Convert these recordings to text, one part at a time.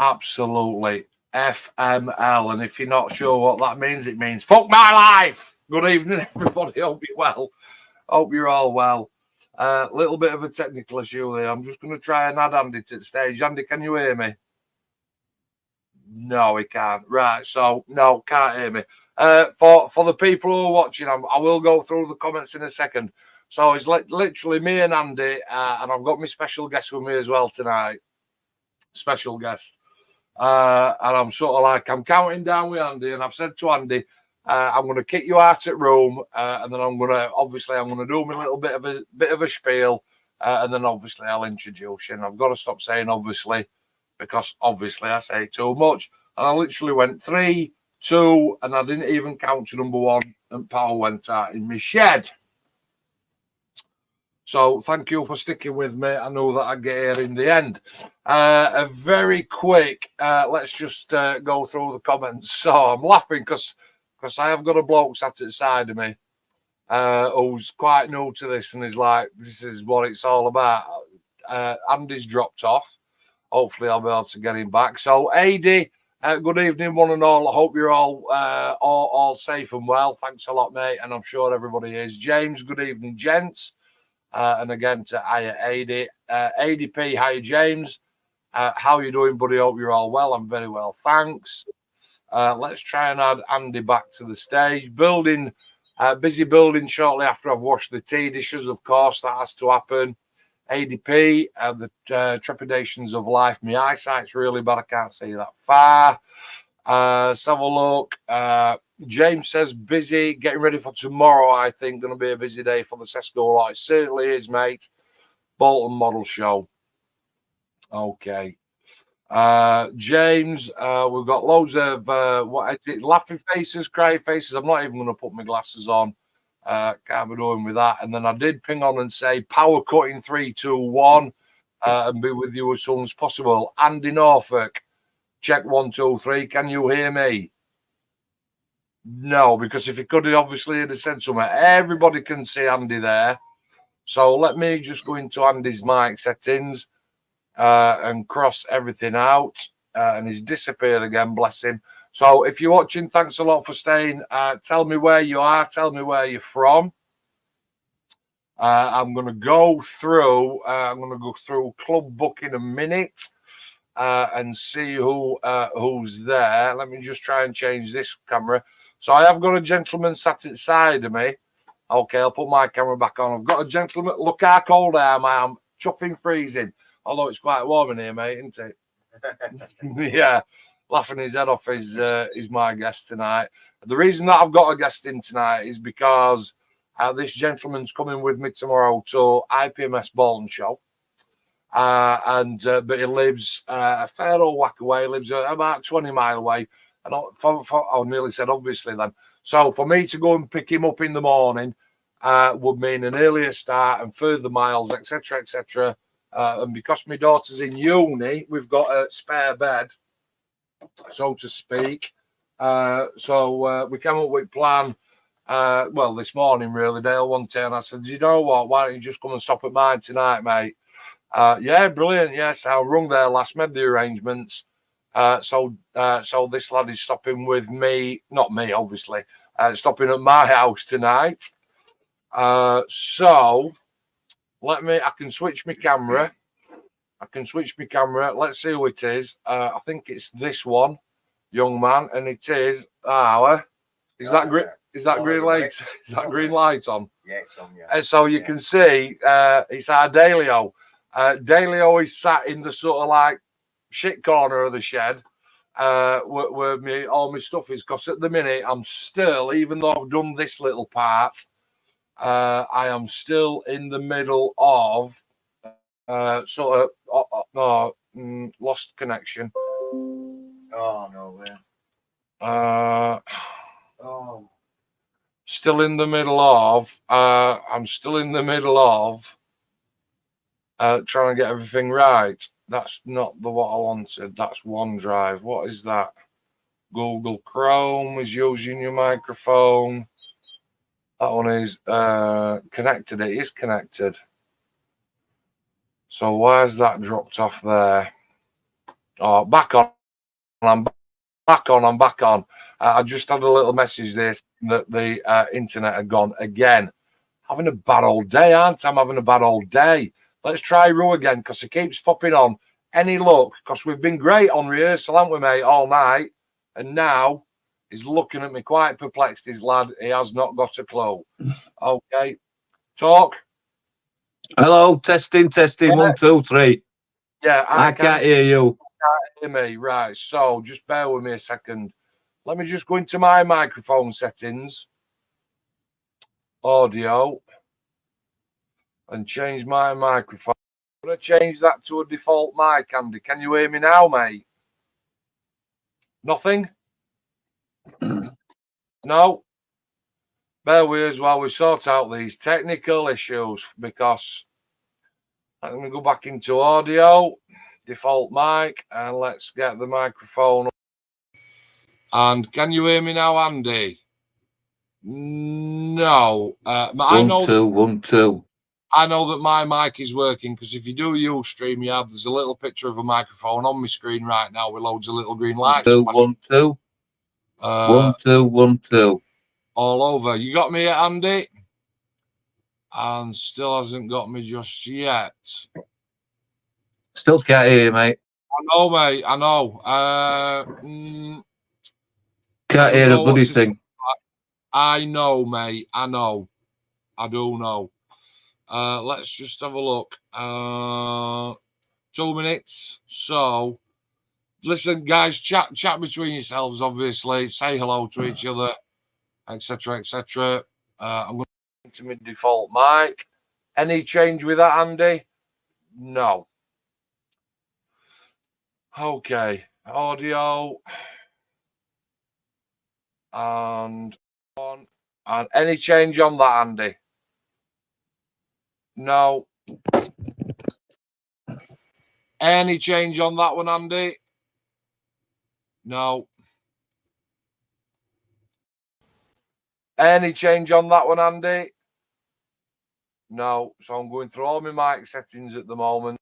Absolutely. FML. And if you're not sure what that means, it means fuck my life. Good evening, everybody. Hope you're well. Hope you're all well. Little bit of a technical issue there. I'm just going to try and add Andy to the stage. Andy, can you hear me? No, he can't. Right, so no, can't hear me. For the people who are watching, I will go through the comments in a second. So it's literally me and Andy, and I've got my special guest with me as well tonight. Special guest. And I'm sort of like, I'm counting down with Andy, and I've said to Andy, I'm going to kick you out at room, and then I'm going to do my little bit of a spiel, and then obviously I'll introduce you. And I've got to stop saying obviously, because obviously I say too much. And I literally went 3, 2, and I didn't even count to number 1, and Paul went out in my shed. So thank you for sticking with me. I know that I get here in the end. A very quick, let's just go through the comments. So I'm laughing because I have got a bloke sat at the side of me who's quite new to this and is like, this is what it's all about. Andy's dropped off. Hopefully I'll be able to get him back. So AD, good evening one and all. I hope you're all safe and well. Thanks a lot, mate. And I'm sure everybody is. James, good evening, gents. And again to AD. ADP, hi James. How are you doing, buddy? Hope you're all well. I'm very well, thanks. Let's try and add Andy back to the stage. Busy building shortly after I've washed the tea dishes, of course. That has to happen. ADP, the trepidations of life. My eyesight's really bad. I can't see that far. Let's have a look. James says busy, getting ready for tomorrow. I think going to be a busy day for the sesku. It certainly is, mate. Bolton Model Show. Okay. James, we've got loads of laughing faces, cry faces. I'm not even going to put my glasses on. Can't be doing with that. And then I did ping on and say power cut in 3, 2, 1, and be with you as soon as possible. Andy Norfolk, check 1, 2, 3. Can you hear me? No, because if he could, obviously he'd have said something. Everybody can see Andy there. So let me just go into Andy's mic settings and cross everything out. And he's disappeared again, bless him. So if you're watching, thanks a lot for staying. Tell me where you are. Tell me where you're from. I'm going to go through club book in a minute and see who's there. Let me just try and change this camera. So I have got a gentleman sat inside of me. Okay, I'll put my camera back on. I've got a gentleman. Look how cold I am. I'm chuffing freezing. Although it's quite warm in here, mate, isn't it? Yeah. Laughing his head off is my guest tonight. The reason that I've got a guest in tonight is because this gentleman's coming with me tomorrow to IPMS Bolton Show. But he lives a fair old whack away. He lives about 20 miles away. And I nearly said obviously then. So for me to go and pick him up in the morning would mean an earlier start and further miles, etc., etc. And because my daughter's in uni, we've got a spare bed, so to speak. So we came up with a plan. This morning really, Dale wanted, and I said, you know what? Why don't you just come and stop at mine tonight, mate? Yeah, brilliant. Yes, I rung there last, made the arrangements. So this lad is stopping with me, not me, obviously, stopping at my house tonight. So I can switch my camera. Let's see who it is. I think it's this one, young man, and it is is that green light? Is that green light on? Yeah, it's on, yeah. And so you can see it's our Dalio. Dalio is sat in the sort of like shit corner of the shed where all my stuff is, because at the minute I'm still, even though I've done this little part, I am still in the middle of lost connection. Oh no way. Still in the middle of I'm still in the middle of trying to get everything right. That's not what I wanted. That's OneDrive. What is that? Google Chrome is using your microphone. That one is connected. It is connected. So why has that dropped off there? Oh, back on. I'm back on. I'm back on. I just had a little message there saying that the internet had gone again. Having a bad old day, aren't I? I'm having a bad old day. Let's try Rue again because it keeps popping on. Any luck? Because we've been great on rehearsal, haven't we, mate, all night? And now he's looking at me quite perplexed, his lad. He has not got a clue. Okay. Talk. Hello, testing, Yeah. 1, 2, 3. Yeah, I can't hear you. Hear me, right? So just bear with me a second. Let me just go into my microphone settings, audio, and change my microphone. I'm going to change that to a default mic, Andy. Can you hear me now, mate? Nothing? No? Bear with us while we sort out these technical issues, because I'm going to go back into audio, default mic, and let's get the microphone. And can you hear me now, Andy? No. I know 1, 2, 1, 2. I know that my mic is working because if you do Ustream, there's a little picture of a microphone on my screen right now with loads of little green lights. 2, 1, 2. 1, 2, 1, 2. All over. You got me yet, Andy? And still hasn't got me just yet. Still can't hear you, mate. I know, mate. I know. Can't hear a bloody thing. I know, mate. I know. I do know. Let's just have a look. 2 minutes. So, listen, guys, chat between yourselves, obviously. Say hello to each other, etc., etc. I'm going to my default mic. Any change with that, Andy? No. Okay. Audio. And on. And any change on that, Andy? No. Any change on that one, Andy? No. Any change on that one, Andy? No. So I'm going through all my mic settings at the moment.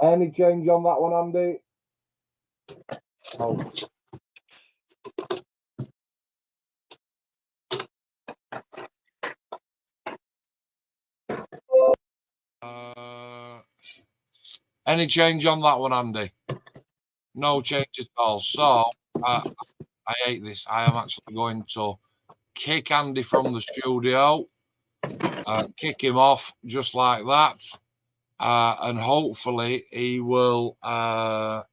Any change on that one, Andy? No. Any change on that one, Andy? No change at all. So I hate this. I am actually going to kick Andy from the studio, kick him off just like that, and hopefully he will.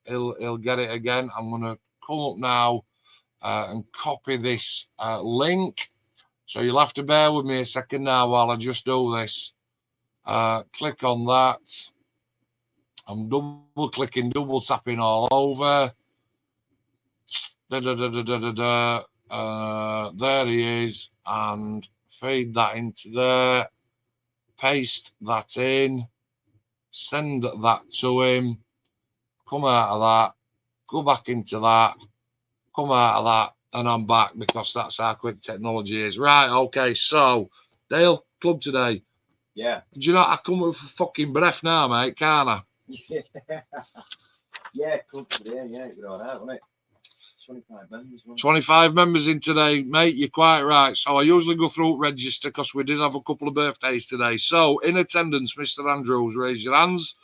He'll get it again. I'm going to come up now and copy this link. So you'll have to bear with me a second now while I just do this. Click on that. I'm double clicking, double tapping all over. There he is, and feed that into there. Paste that in. Send that to him. Come out of that. Go back into that. Come out of that, and I'm back because that's how quick technology is. Right, okay, so Dale, club today. Yeah. Do you know I come with fucking breath now, mate, can't I? Yeah, club today, yeah, you're all right, wasn't it? 25 members. 25 members in today, mate. You're quite right. So I usually go through register because we did have a couple of birthdays today. So in attendance, Mr. Andrews, raise your hands.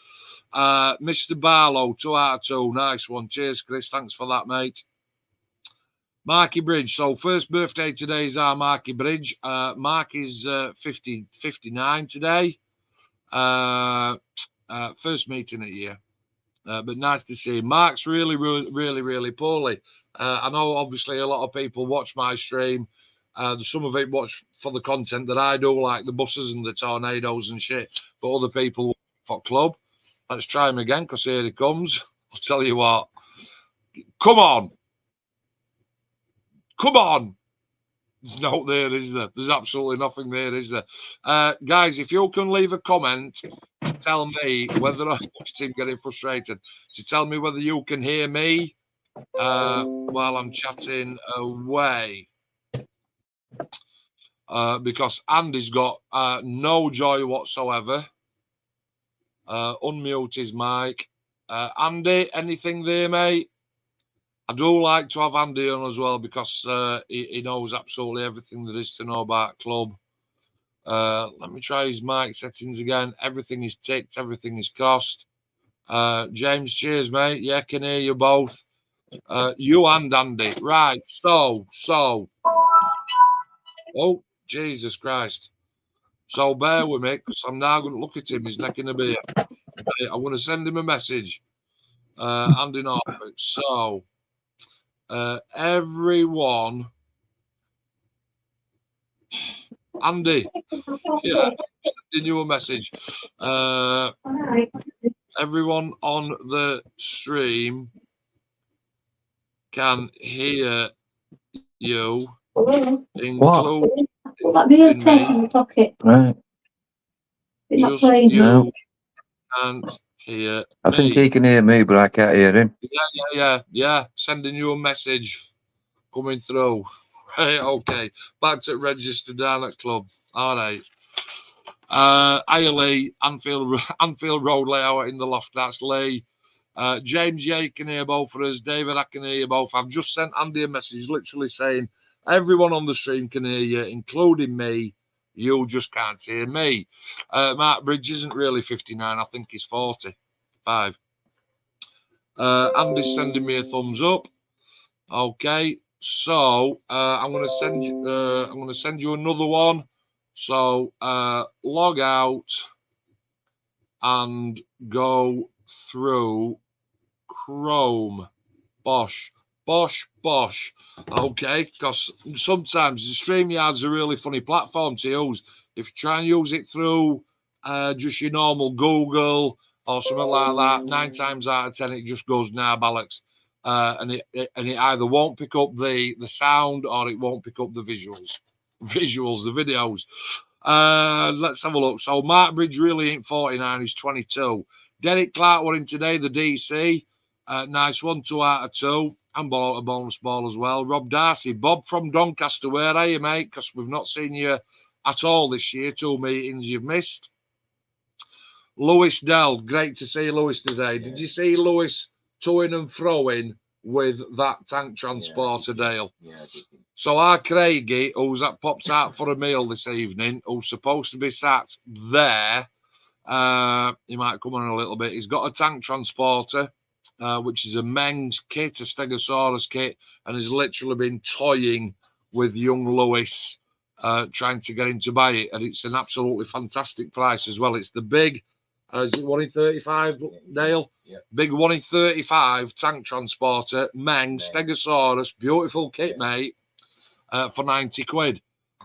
Mr. Barlow, 2 out of 2. Nice one. Cheers, Chris. Thanks for that, mate. Marky Bridge. So first birthday today is our Marky Bridge. Mark is 59 today. First meeting at year. But nice to see him. Mark's really poorly. I know obviously a lot of people watch my stream. Some of it watch for the content that I do, like the buses and the tornadoes and shit. But other people for club. Let's try him again because here he comes. I'll tell you what. Come on. Come on. There's no there, is there? There's absolutely nothing there, is there? Guys, if you can leave a comment to tell me whether I'm getting frustrated, to tell me whether you can hear me while I'm chatting away. Because Andy's got no joy whatsoever. Unmute his mic. Andy, anything there, mate? I do like to have Andy on as well because he knows absolutely everything there is to know about club. Let me try his mic settings again. Everything is ticked, everything is crossed. James, cheers, mate. Yeah, can hear you both. You and Andy. Right, so. Oh, Jesus Christ. So bear with me because I'm now going to look at him. He's necking a beer. I'm going to send him a message. Andy Norfolk. So, everyone. Andy, yeah, sending you a message. Everyone on the stream can hear you, including Will that be a tape in the pocket? Right. Just you No. can't hear I me. think he can hear me, but I can't hear him. Yeah. Sending you a message coming through. Hey, okay. Back to register down at club. All right. Hiya Lee, Anfield Road layout in the loft. That's Lee. James, yeah, you can hear both of us. David, I can hear you both. I've just sent Andy a message literally saying everyone on the stream can hear you, including me. You just can't hear me. Mark Bridge isn't really 59. I think he's 45. Andy's sending me a thumbs up. Okay, so I'm going to send you another one. So log out and go through Chrome. Bosh. Okay, because sometimes the StreamYard's a really funny platform to use. If you try and use it through just your normal Google or something like that, 9 times out of 10 it just goes nah bollocks. And it either won't pick up the sound or it won't pick up the visuals, the videos. Let's have a look. So Mark Bridge really ain't 49, he's 22. Derek Clark were in today, the DC. Nice one, 2 out of 2. And ball a bonus ball as well. Rob Darcy, Bob from Doncaster, where are you, mate? Because we've not seen you at all this year. 2 meetings you've missed. Lewis Dell, great to see Lewis today. Did you see Lewis toing and throwing with that tank transporter, Dale? Yeah, I did. So our Craigie, who's popped out for a meal this evening, who's supposed to be sat there, he might come on a little bit. He's got a tank transporter, which is a Mengs kit, a Stegosaurus kit, and has literally been toying with young Lewis, trying to get him to buy it. And it's an absolutely fantastic price as well. It's the big, is it 1 in 35, Dale? Yeah. Big 1 in 35 tank transporter, Mengs, Stegosaurus, beautiful kit, mate, for 90 quid.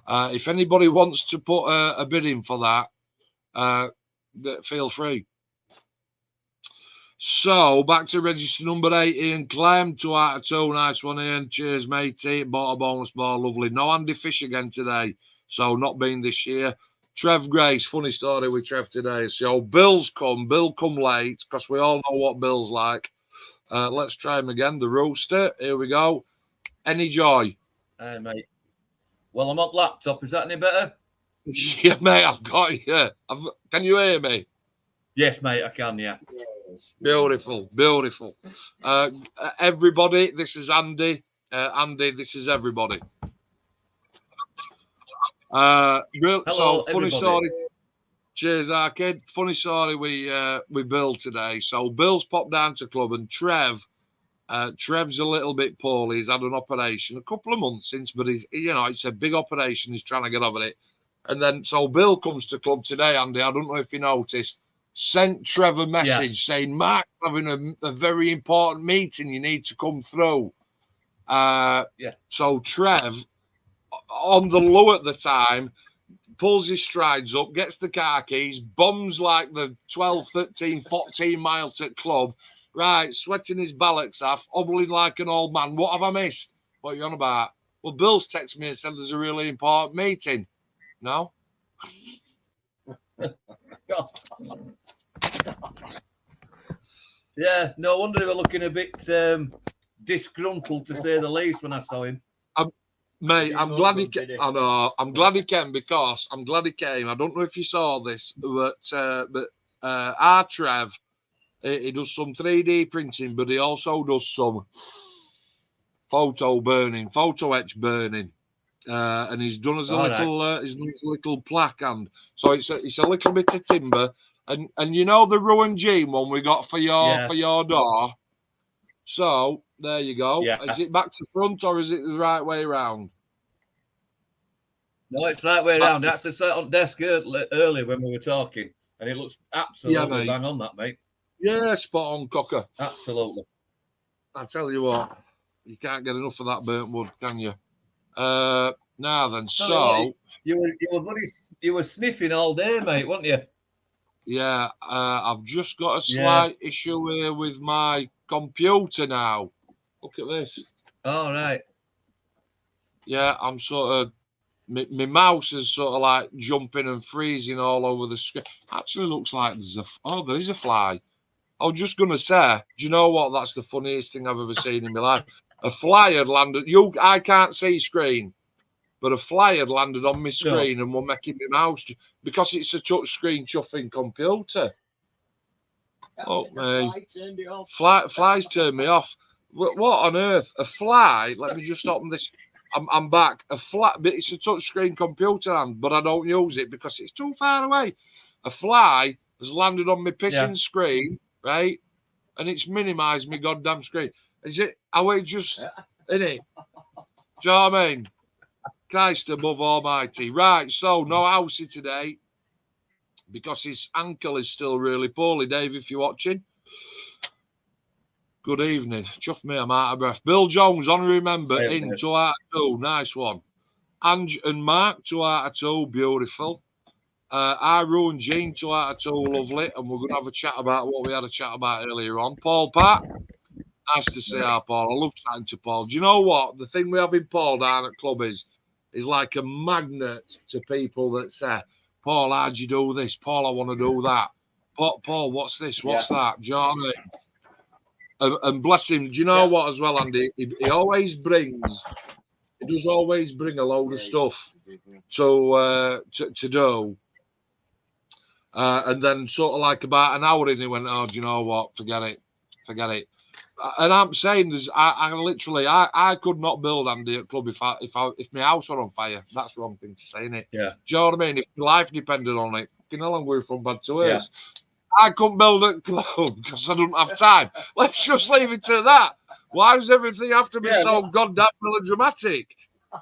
If anybody wants to put a bid in for that, feel free. So back to register number 8, Ian Clem, 2 out of 2. Nice one, Ian. Cheers, matey. Bought a bonus ball, lovely. No Andy Fish again today, so not been this year. Trev Grace, funny story with Trev today. So Bill come late because we all know what Bill's like. Let's try him again. The Rooster. Here we go. Any joy? Hey, mate. Well, I'm on laptop. Is that any better? Yeah, mate, I've got you. Can you hear me? Yes, mate, I can, yeah. Beautiful. Everybody, this is Andy. Andy, this is everybody. Hello, so funny everybody. story. Cheers, Arcade. Funny story with Bill today. So Bill's popped down to club and Trev's a little bit poorly. He's had an operation a couple of months since, but it's a big operation. He's trying to get over it. And then so Bill comes to club today, Andy. I don't know if you noticed. Sent Trev a message saying, Mark's having a very important meeting. You need to come through. So Trev, on the low at the time, pulls his strides up, gets the car keys, bombs like the 12, 13, 14 mile to club, right, sweating his ballocks off, hobbling like an old man. What have I missed? What are you on about? Well, Bill's texted me and said there's a really important meeting. No? Yeah, no wonder he was looking a bit disgruntled, to say the least, when I saw him. Mate, I'm glad he came. I know. I'm glad he came because I'm glad he came. I don't know if you saw this, but our Trev He does some 3D printing, but he also does some photo etch burning. And he's done as a little, he's done as a little plaque, and so it's a little bit of timber, and you know the Rowan Jean one we got for your door. So there you go. Yeah. Is it back to front or is it the right way around? No, it's right way around. That's the set on desk earlier when we were talking, and it looks absolutely bang on that, mate. Yeah, spot on, Cocker. Absolutely. I tell you what, you can't get enough of that burnt wood, can you? Now then, so you were sniffing all day, mate, weren't you? Yeah, I've just got a slight issue here with my computer now. Look at this. All right. Yeah, I'm sort of my mouse is sort of like jumping and freezing all over the screen. Actually, looks like there is a fly. I was just gonna say, do you know what? That's the funniest thing I've ever seen in my life. A fly had landed. I can't see screen, but a fly had landed on my screen and were making my mouse because it's a touch screen chuffing computer. Oh, man. Flies turned me off. What on earth? A fly? Let me just open this. I'm back. A fly, but it's a touch screen computer, but I don't use it because it's too far away. A fly has landed on my pissing screen, right? And it's minimised my goddamn screen. Is it? Are we just in it? Do you know what I mean? Christ above almighty. Right, so no Housey today because his ankle is still really poorly. Dave, if you're watching, good evening. Chuff me, I'm out of breath. Bill Jones, honorary member, in 2 out of 2. Nice one. Ange and Mark, 2 out of 2. Beautiful. I ruined Jean, 2 out of 2. Lovely. And we're going to have a chat about what we had a chat about earlier on. Paul Pat. Nice to see our Paul. I love chatting to Paul. Do you know what? The thing we have in Paul down at club is like a magnet to people that say, Paul, how'd you do this? Paul, I want to do that. Paul, what's this? What's that? Do you know what I mean? And bless him. Do you know what as well, Andy? He always brings, he does always bring a load of stuff to do. And then sort of like about an hour in, he went, oh, do you know what? Forget it. And I'm saying I literally could not build Andy at club if my house were on fire. That's the wrong thing to say, innit? Yeah. Do you know what I mean? If my life depended on it, how long we're from bad to worse. I couldn't build at club because I don't have time. Let's just leave it to that. Why does everything have to be so goddamn melodramatic? I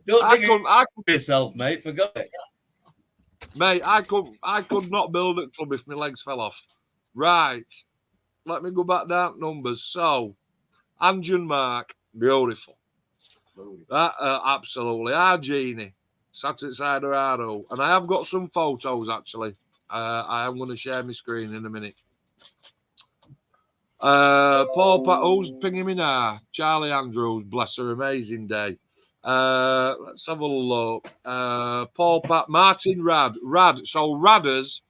couldn't yourself, mate. Forgot it. Mate, I could not build at club if my legs fell off. Right. Let me go back down to numbers. So, Andrew and Mark, beautiful. That absolutely. Our Jeannie sat inside her arrow. And I have got some photos, actually. I am going to share my screen in a minute. Paul Pat, who's pinging me now? Charlie Andrews, bless her, amazing day. Let's have a look. Paul Pat, Martin Rad. So, Radders,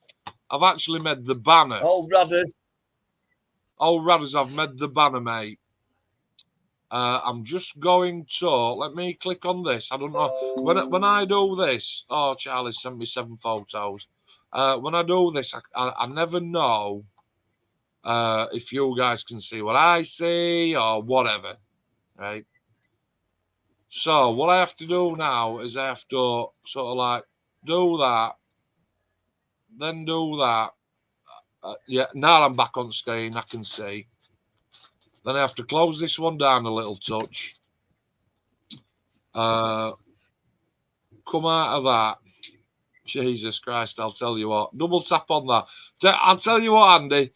I've actually made the banner. Oh, Radders. I've made the banner, mate. I'm just going to let me click on this. I don't know when I do this. Oh, Charlie sent me 7 photos. When I do this, I never know if you guys can see what I see or whatever, right? So what I have to do now is I have to sort of like do that, then do that. Now I'm back on screen. I can see. Then I have to close this one down a little touch. Come out of that. Jesus Christ, I'll tell you what. Double tap on that. I'll tell you what, Andy.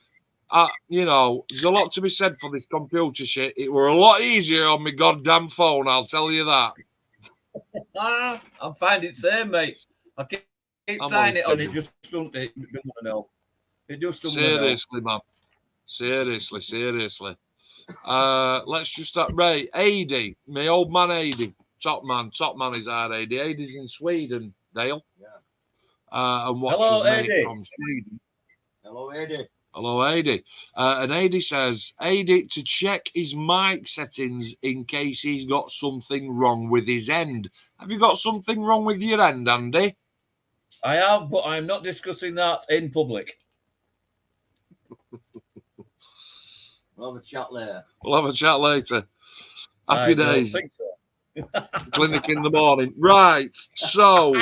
There's a lot to be said for this computer shit. It were a lot easier on my goddamn phone, I'll tell you that. I'm finding it same, mate. I keep trying it on it, just don't want to know. It just doesn't seriously, man. Seriously. Let's just start. Right, AD, my old man AD, top man is our AD. AD's in Sweden, Dale. Yeah. And watches me from Sweden. Hello, AD. Hello, AD. And AD says, AD to check his mic settings in case he's got something wrong with his end. Have you got something wrong with your end, Andy? I have, but I'm not discussing that in public. We'll have a chat later. We'll have a chat later. Happy I don't days. think so. Clinic in the morning. Right. So,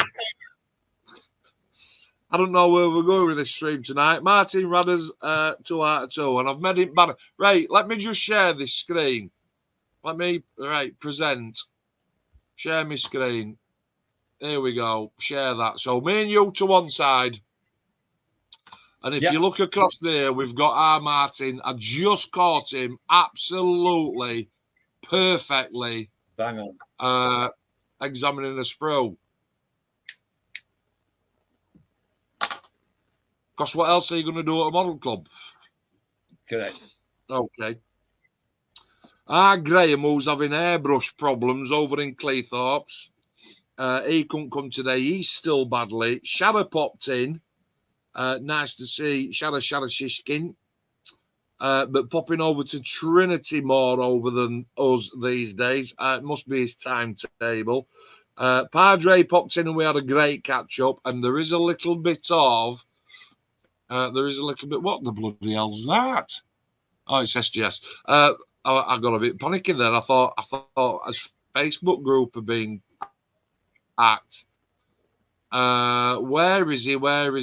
I don't know where we're going with this stream tonight. Martin Radders, 2 out of 2. And I've made it better. Right. Let me just share this screen. Let me, present. Share my screen. Here we go. Share that. So, me and you to one side. And if you look across there, we've got our Martin. I just caught him absolutely, perfectly. Bang on. Examining a sprue. Because what else are you going to do at a model club? Correct. Okay. Graham, who's having airbrush problems over in Cleethorpes. He couldn't come today. He's still badly. Shada popped in. Nice to see Shada Shishkin. But popping over to Trinity more over than us these days. It must be his timetable. Padre popped in and we had a great catch up. And there is a little bit of. What the bloody hell's that? Oh, it's SGS. I got a bit panicking there. I thought as Facebook group are being hacked. Where is he? There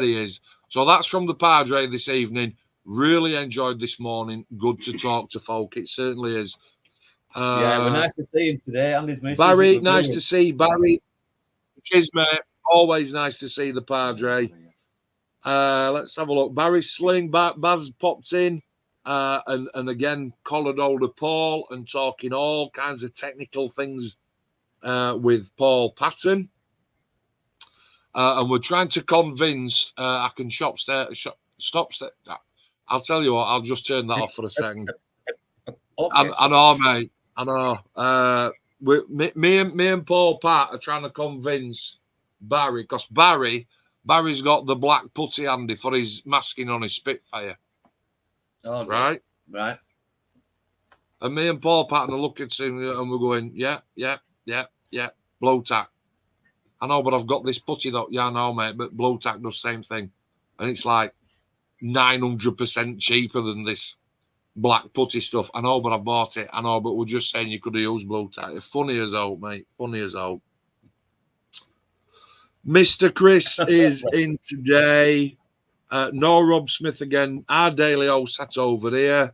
he is. So that's from the Padre this evening. Really enjoyed this morning. Good to talk to folk. It certainly is. Yeah, we're nice to see him today. And his missus. Barry, nice to see Barry. It is, mate. Always nice to see the Padre. Let's have a look. Barry Sling, Baz popped in. And again, collared older Paul and talking all kinds of technical things with Paul Patton. And we're trying to convince I can stop. I'll tell you what, I'll just turn that off for a second. Okay. I know, mate. I know. Me and Paul Pat are trying to convince Barry, because Barry's got the black putty handy for his masking on his Spitfire. Oh, right. And me and Paul Pat are looking at him and we're going, yeah, blow tack. I know, but I've got this putty though. Yeah, I know, mate, but blow tack does the same thing. And it's like 900% cheaper than this black putty stuff. I know, but I bought it. I know, but we're just saying you could have used blow tack. Funny as out, mate. Funny as out. Mr. Chris is in today. No Rob Smith again. Our Daily O sat over here.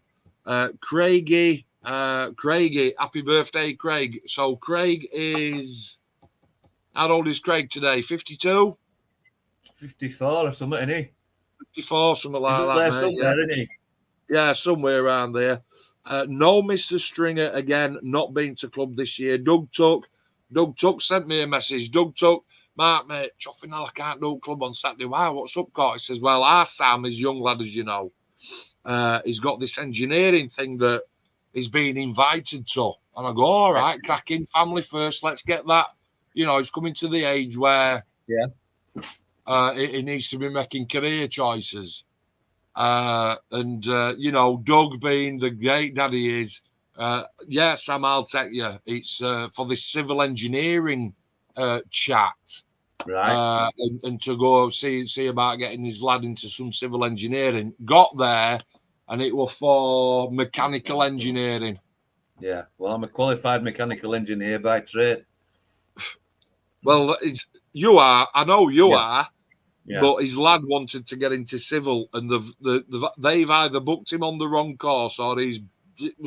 Craigie, happy birthday, Craig. So Craig is, how old is Craig today? 52? 54 or something, isn't he? 54, something like He's that. there mate. somewhere, isn't he? Yeah, somewhere around there. No Mr. Stringer again, not been to club this year. Doug Tuck sent me a message. Doug Tuck, Mark, mate, chuffing hell, I can't do club on Saturday. Why? What's up, Court? He says, well, our Sam is young lad, as you know. He's got this engineering thing that he's being invited to. And I go, all right, cracking, family first. Let's get that. You know, he's coming to the age where he needs to be making career choices. You know, Doug being the great dad he is, yeah, Sam, I'll take you. It's for this civil engineering chat. Right. And to go see about getting his lad into some civil engineering. Got there, and it was for mechanical engineering. Yeah, well, I'm a qualified mechanical engineer by trade. Well, you are. I know you are. Yeah. But his lad wanted to get into civil, and they've either booked him on the wrong course or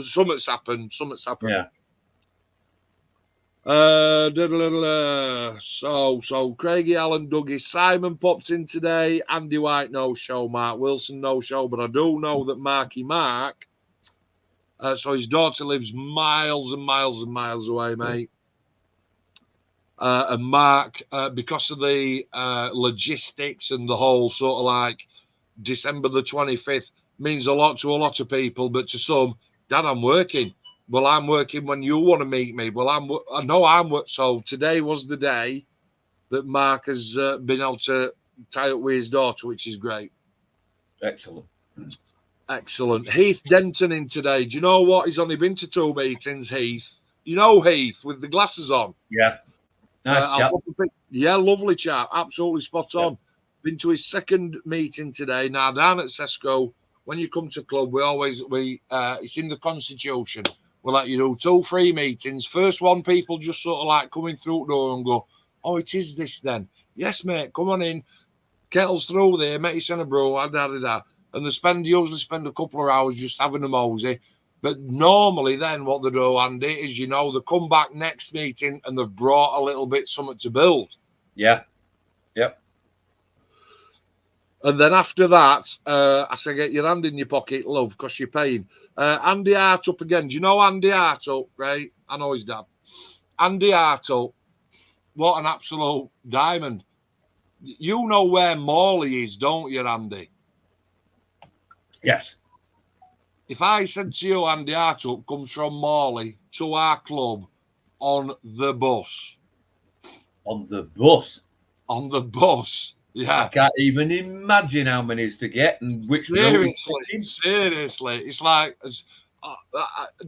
something's happened. Yeah. So Craigie Allen, Dougie, Simon popped in today. Andy White, no show. Mark Wilson, no show. But I do know that Marky Mark. So his daughter lives miles and miles and miles away, mate. And Mark, because of the logistics and the whole sort of like December the 25th means a lot to a lot of people, but to some, Dad, I'm working. Well, I'm working when you want to meet me. Well, I know I'm working. So today was the day that Mark has been able to tie up with his daughter, which is great. Excellent. Heath Denton in today. Do you know what? He's only been to 2 meetings, Heath. You know Heath with the glasses on. Yeah. Nice chap. Yeah, lovely chap. Absolutely spot on. Been to his second meeting today. Now down at Sesku, when you come to club, it's in the constitution. We'll let you do 2 free meetings. First one, people just sort of like coming through the door and go, oh, it is this then. Yes, mate, come on in. Kettle's through there, mate, send a bro, and they usually spend a couple of hours just having a mosey. But normally then what they do, Andy, is, you know, they come back next meeting and they've brought a little bit something to build. Yeah. Yep. And then after that, I say, get your hand in your pocket, love, because you're paying. Andy Hartup again. Do you know Andy Hartup, right? I know his dad. Andy Hartup, what an absolute diamond. You know where Morley is, don't you, Andy? Yes. If I said to you, Andy Hartup comes from Morley to our club on the bus. On the bus? On the bus. Yeah. I can't even imagine how many is to get and which seriously. It's like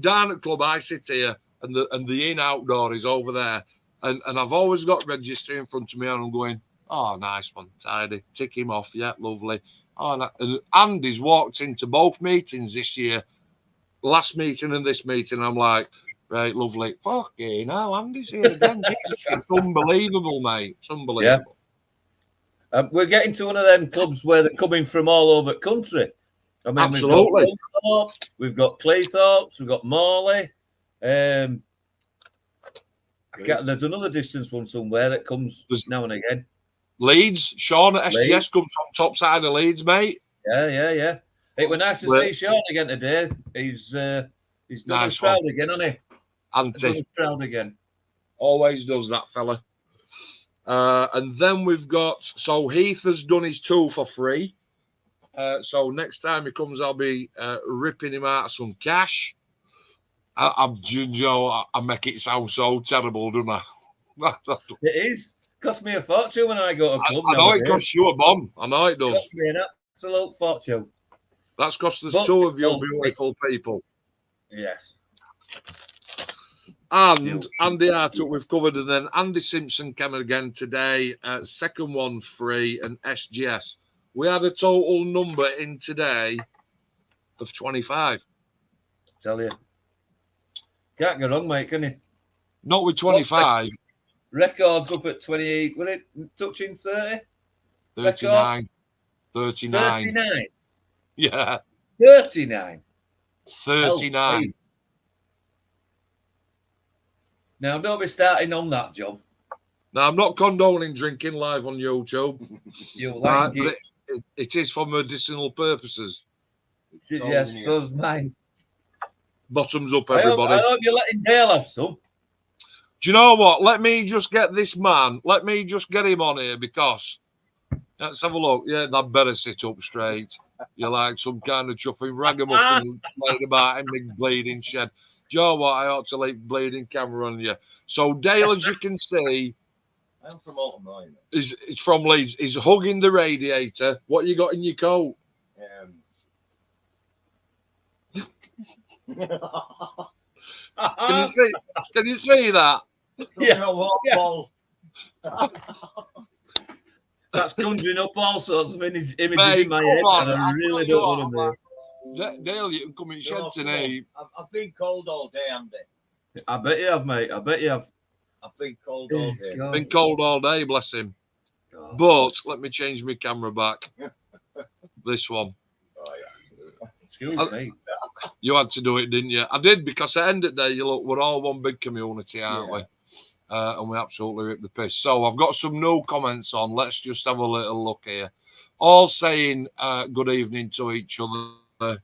down at club, I sit here and the in outdoor is over there. And I've always got register in front of me and I'm going, oh, nice one, tidy. Tick him off. Yeah, lovely. Oh, and Andy's walked into both meetings this year, last meeting and this meeting. I'm like, right, lovely. Fucking hell, Andy's here again. It's unbelievable, mate. It's unbelievable. Yeah. We're getting to one of them clubs where they're coming from all over the country. I mean, absolutely. We've got Claythorpes, we've got Morley. There's another distance one somewhere that comes now and again. Leeds. Sean at SGS comes from top side of Leeds, mate. Yeah. It was nice to see Sean again today. He's done us proud again, hasn't he? He's done us proud again. Always does that fella. And then we've got, so Heath has done his 2 for free. So next time he comes, I'll be ripping him out of some cash. I make it sound so terrible, don't I? It is. Cost me a fortune when I go to club. I know it costs you a bomb. I know it does. It cost me an absolute fortune. That's cost us 2 of you beautiful people. Yes. And Andy Hartup we've covered, and then Andy Simpson came again today. Second one free, and SGS. We had a total number in today of 25. Tell you. Can't go wrong, mate, can you? Not with 25. Records up at 28. Will it touching 30? 39. 39. Yeah. 39. 39. Now, don't be starting on that job. Now, I'm not condoning drinking live on YouTube. You'll like it is for medicinal purposes. Yes, so's mine. Bottoms up, everybody. I hope you're letting Dale have some. Do you know what? Let me just get this man. Let me just get him on here because let's have a look. Yeah, that better sit up straight. You're like some kind of chuffing ragamuffin playing about in the bleeding shed. Do you know what? I ought to leave bleeding camera on you. So Dale, as you can see, I'm from Alton Mine. He's from Leeds. He's hugging the radiator. What you got in your coat? Can you see that? Yeah. That's conjuring up all sorts of images in my head, and I really don't want to know. Dale, you can come in shed today. I've been cold all day, Andy. I bet you have, mate. I bet you have. I've been cold all day. Been cold all day, bless him. God. But let me change my camera back. This one. Oh, yeah. Excuse me. You had to do it, didn't you? I did, because at the end of the day, you look, we're all one big community, aren't we? And we absolutely rip the piss. So I've got some new comments on. Let's just have a little look here. All saying good evening to each other.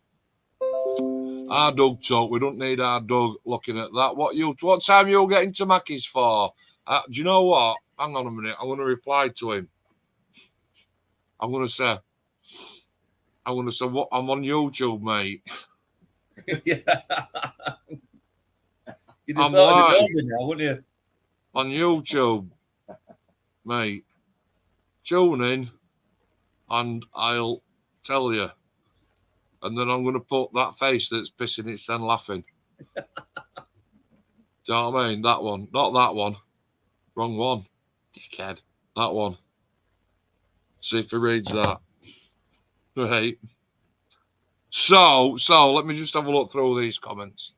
Our Doug talk. We don't need our Doug looking at that. What time you getting to Mackey's for? Do you know what? Hang on a minute. I'm going to reply to him. I'm going to say, what? I'm on YouTube, mate. Yeah. You'd have thought you'd know now, wouldn't you? On YouTube, mate. Tune in and I'll tell you. And then I'm going to put that face that's pissing its and laughing. Do you know what I mean? That one. Not that one. Wrong one. Dickhead. That one. See if he reads that. Right. So let me just have a look through these comments.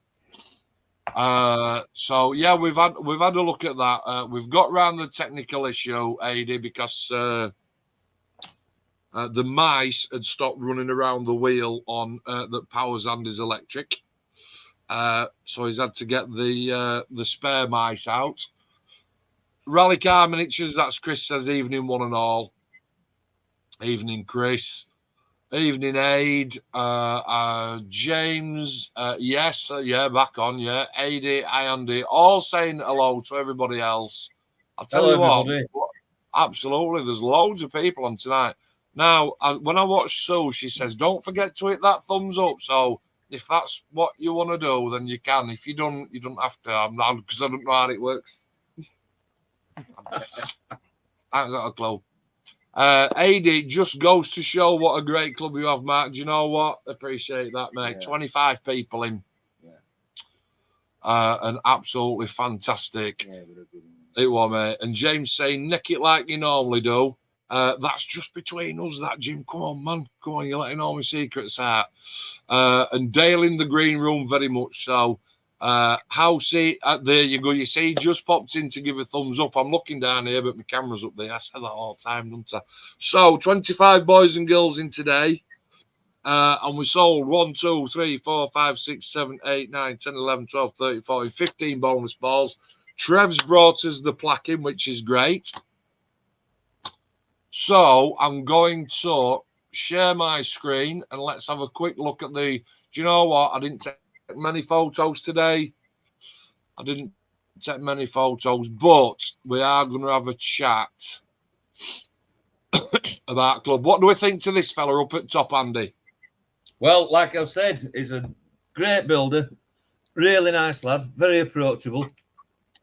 So yeah, we've had a look at that. We've got around the technical issue, AD, because the mice had stopped running around the wheel on that powers Andy's electric. So he's had to get the spare mice out. Rally car miniatures. That's Chris says evening one and all. Evening Chris. Evening Aid. James. Yes. Yeah. Back on. Yeah. Adi, Andy. All saying hello to everybody else. I'll tell you everybody. what. Absolutely. There's loads of people on tonight. Now, when I watch Sue, she says, don't forget to hit that thumbs up. So if that's what you want to do, then you can. If you don't have to. Because I don't know how it works. I ain't got a clue. AD just goes to show what a great club you have, Mark. Do you know what? Appreciate that, mate. Yeah. 25 people in. Yeah. And absolutely fantastic. Yeah, it was, mate. And James saying, nick it like you normally do. That's just between us, that, Jim. Come on, man. Come on, you're letting all my secrets out. And Dale in the green room, very much so. Housey, there you go. You see, he just popped in to give a thumbs up. I'm looking down here, but my camera's up there. I say that all the time, don't I? So, 25 boys and girls in today. And we sold 1, 2, 3, 4, 5, 6, 7, 8, 9, 10, 11, 12, 13, 14, 15 bonus balls. Trev's brought us the plaque in, which is great. So, I'm going to share my screen and let's have a quick look at the... Do you know what? I didn't take many photos today. I didn't take many photos, but we are going to have a chat about club. What do we think to this fella up at top, Andy? Well, like I've said, he's a great builder, really nice lad, very approachable.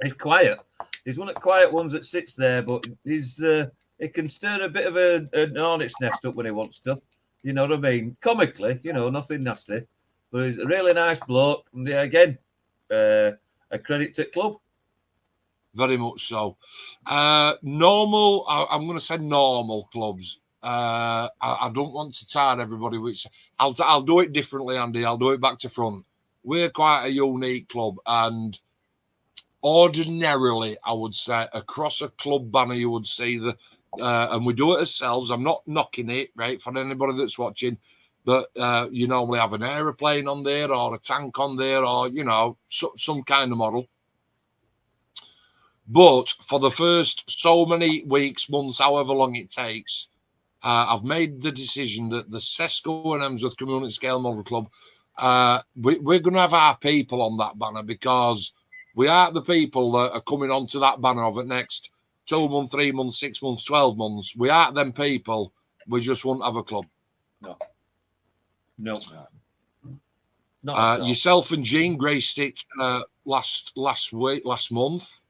He's quiet. He's one of the quiet ones that sits there, but he's he can stir a bit of an hornet's nest up when he wants to. You know what I mean? Comically, you know, nothing nasty. But he's a really nice bloke. And yeah, again, a credit to the club. Very much so. Normal, I'm going to say normal clubs. I don't want to tire everybody, which I'll do it differently, Andy. I'll do it back to front. We're quite a unique club, and ordinarily, I would say, across a club banner, you would see and we do it ourselves. I'm not knocking it, right, for anybody that's watching. But you normally have an aeroplane on there or a tank on there or, you know, some kind of model. But for the first so many weeks, months, however long it takes, I've made the decision that the Sesku and Hemsworth Community Scale Model Club, we're going to have our people on that banner because we are the people that are coming onto that banner over the next 2 months, 3 months, 6 months, 12 months. We aren't them people. We just won't have a club. No. Yourself and Jean graced it last month.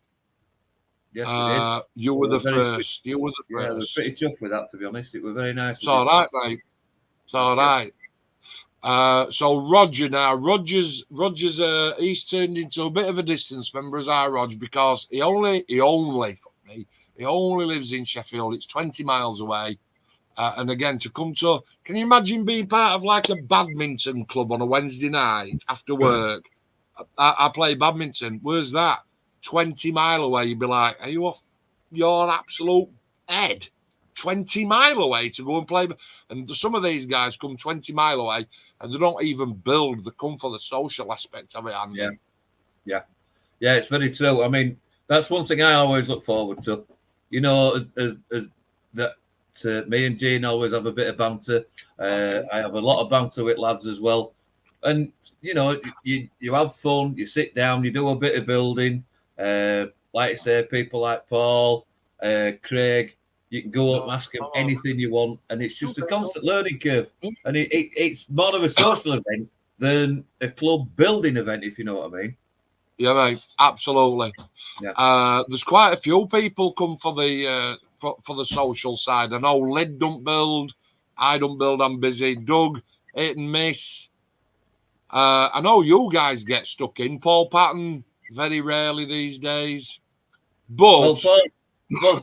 Yes, we did. You were the first. You were the first. Yeah, it was pretty tough with that, to be honest. It was very nice. It's all right, mate. It's all right. So Roger now. Roger's he's turned into a bit of a distance member as our Roger because he only lives in Sheffield. It's 20 miles away. And again, to come to, can you imagine being part of like a badminton club on a Wednesday night after work? I play badminton. Where's that? 20 mile away. You'd be like, are you off your absolute head? 20 mile away to go and play. And some of these guys come 20 mile away and they don't even build. They come for the social aspect of it. Andy. Yeah, it's very true. I mean, that's one thing I always look forward to. You know, as that. Me and Jean always have a bit of banter. I have a lot of banter with lads as well. And, you know, you have fun, you sit down, you do a bit of building. Like I say, people like Paul, Craig, you can go up and ask them anything you want. And it's just a constant learning curve. And it's more of a social event than a club building event, if you know what I mean. Yeah, mate, absolutely. Yeah. There's quite a few people come for the social side. I know Lid don't build, I don't build, I'm busy. Doug, hit and miss. I know you guys get stuck in. Paul Patton, very rarely these days. But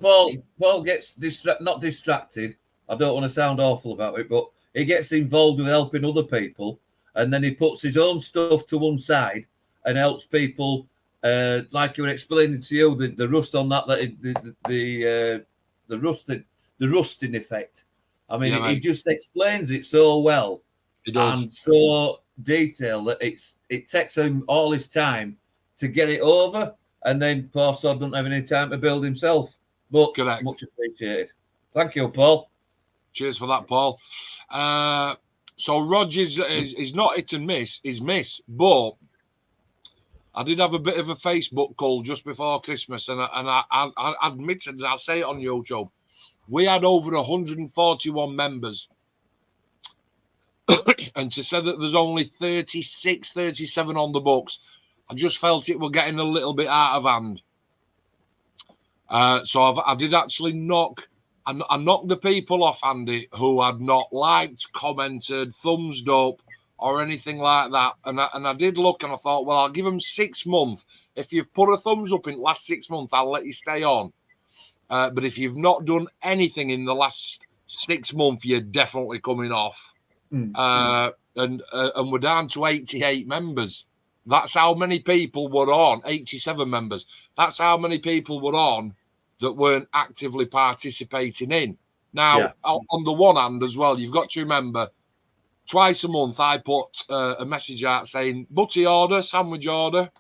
Paul gets not distracted. I don't want to sound awful about it, but he gets involved with helping other people, and then he puts his own stuff to one side and helps people. Like you were explaining to you, the rust on that, the rusting effect. I mean, he just explains it so well and so detailed that it takes him all his time to get it over, and then poor sod doesn't have any time to build himself. But Correct. Much appreciated. Thank you, Paul. Cheers for that, Paul. So Rogers is not hit and miss, he's miss, but I did have a bit of a Facebook call just before Christmas, and I admitted, and I'll say it on YouTube, we had over 141 members. And to say that there's only 36, 37 on the books, I just felt it were getting a little bit out of hand. So I did actually knock the people off, Andy, who had not liked, commented, thumbs up, or anything like that. And I did look, and I thought, well, I'll give them 6 months. If you've put a thumbs up in the last 6 months, I'll let you stay on. But if you've not done anything in the last 6 months, you're definitely coming off. And we're down to 88 members. That's how many people were on. 87 members. That's how many people were on that weren't actively participating in. Now, on the one hand as well, you've got to remember, twice a month I put a message out saying, butty order, sandwich order.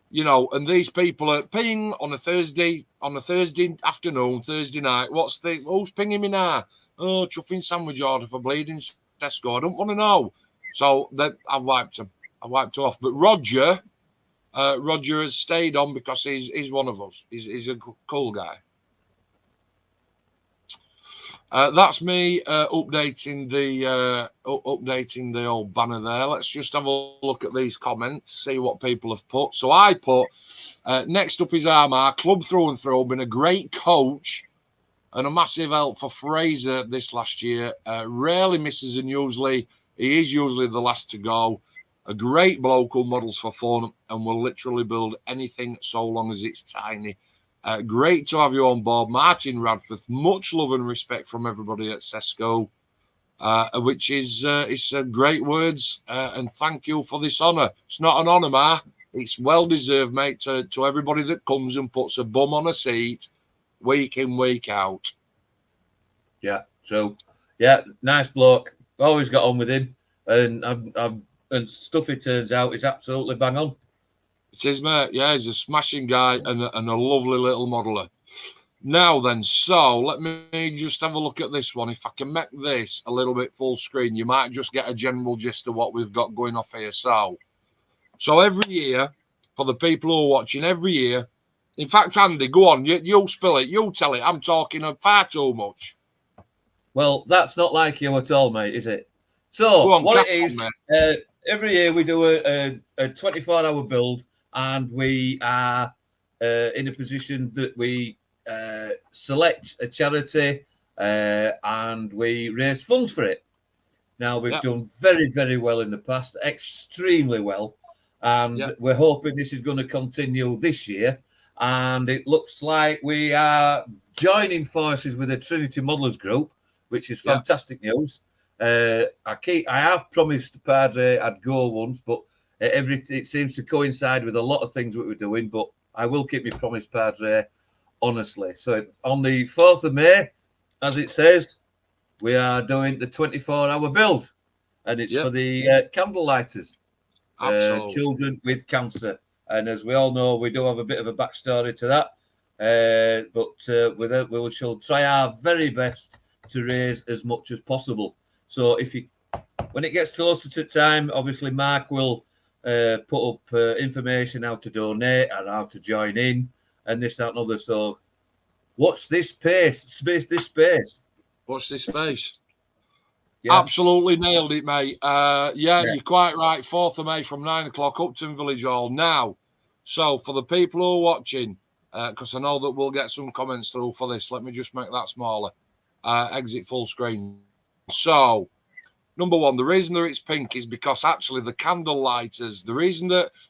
You know, and these people are ping on a Thursday afternoon, Thursday night. Who's pinging me now? Oh, chuffing sandwich order for bleeding sesku. I don't want to know. So then I wiped him. I wiped him off. But Roger has stayed on because he's one of us. He's a cool guy. That's me updating the old banner there. Let's just have a look at these comments, see what people have put. So I put next up is Armar, club through and through, been a great coach and a massive help for Fraser this last year. Rarely misses, and he is usually the last to go. A great bloke who models for fun and will literally build anything so long as it's tiny. Great to have you on board, Martin Radforth. Much love and respect from everybody at sesku, which is great words. And thank you for this honour. It's not an honour, Ma. It's well deserved, mate. To everybody that comes and puts a bum on a seat, week in, week out. Yeah. So, nice bloke. Always got on with him, and stuff. It turns out is absolutely bang on. It is, mate. Yeah, he's a smashing guy and a lovely little modeler. Now then, so let me just have a look at this one. If I can make this a little bit full screen, you might just get a general gist of what we've got going off here. So every year, for the people who are watching, every year, in fact, Andy, go on, you spill it, you tell it. I'm talking far too much. Well, that's not like you at all, mate, is it? So on, what it is, every year we do a 24-hour build, and we are in a position that we select a charity and we raise funds for it. Now, we've done very, very well in the past, extremely well, and we're hoping this is going to continue this year. And it looks like we are joining forces with the Trinity Modelers Group, which is fantastic news. I have promised Padre I'd go once, but it seems to coincide with a lot of things that we're doing. But I will keep my promise, Padre, honestly. So on the 4th of May, as it says, we are doing the 24-hour build, and it's for the candle lighters, children with cancer. And as we all know, we do have a bit of a backstory to that. But we shall try our very best to raise as much as possible. So when it gets closer to time, obviously Mark will put up information how to donate and how to join in and this, that, and other. So watch this space. Watch this space. Yeah. Absolutely nailed it, mate. You're quite right. 4th of May from 9 o'clock, Upton Village Hall. Now, so for the people who are watching, because I know that we'll get some comments through for this, let me just make that smaller. Exit full screen. So, number one, the reason that it's pink is because actually the candle lighters,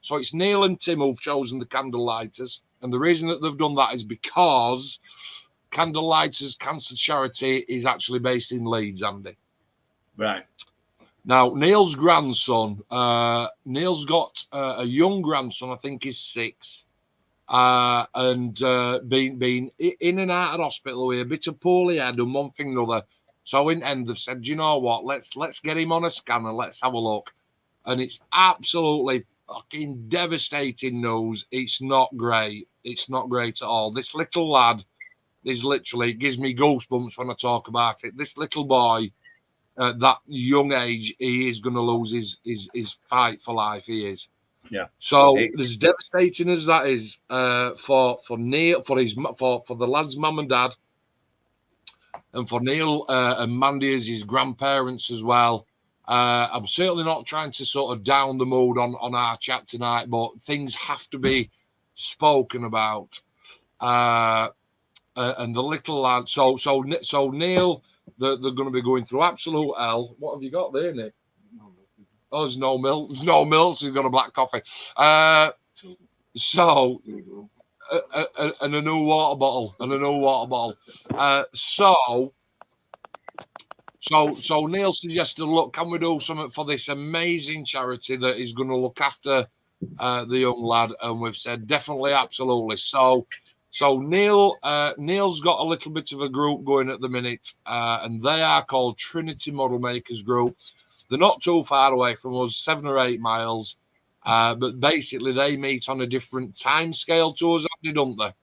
so it's Neil and Tim who've chosen the candle lighters, and the reason that they've done that is because Candle Lighters Cancer Charity is actually based in Leeds, Andy. Right. Now, Neil's grandson, Neil's got a young grandson, I think he's 6, and been in and out of hospital with a bit of poorly head and one thing and another. So in end, they've said, you know what, let's get him on a scanner, let's have a look. And it's absolutely fucking devastating news. It's not great. It's not great at all. This little lad is literally, it gives me goosebumps when I talk about it. This little boy, at that young age, he is going to lose his fight for life. He is. Yeah. So as devastating as that is for Neil, for the lad's mum and dad, and for Neil and Mandy as his grandparents as well. I'm certainly not trying to sort of down the mood on our chat tonight, but things have to be spoken about. And the little lad, so Neil, they're going to be going through absolute hell. What have you got there, Nick? Oh, there's no milk. There's no milk. So he's got a black coffee. So and a new water bottle. So Neil suggested, look, can we do something for this amazing charity that is going to look after the young lad? And we've said definitely, absolutely. So Neil's got a little bit of a group going at the minute, and they are called Trinity Model Makers Group. They're not too far away from us, 7 or 8 miles. But basically, they meet on a different time scale to us, don't they?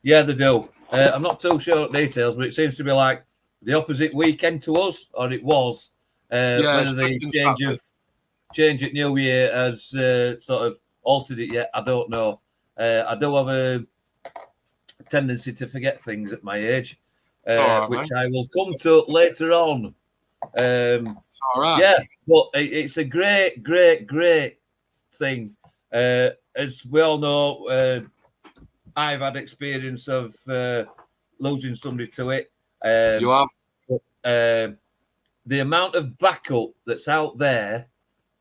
Yeah, they do. I'm not too sure of details, but it seems to be like the opposite weekend to us, or it was. Whether the change at New Year has sort of altered it yet, I don't know. I do have a tendency to forget things at my age, which I will come to later on. All right. Yeah, but it's a great thing. As we all know, I've had experience of losing somebody to it. You have. The amount of backup that's out there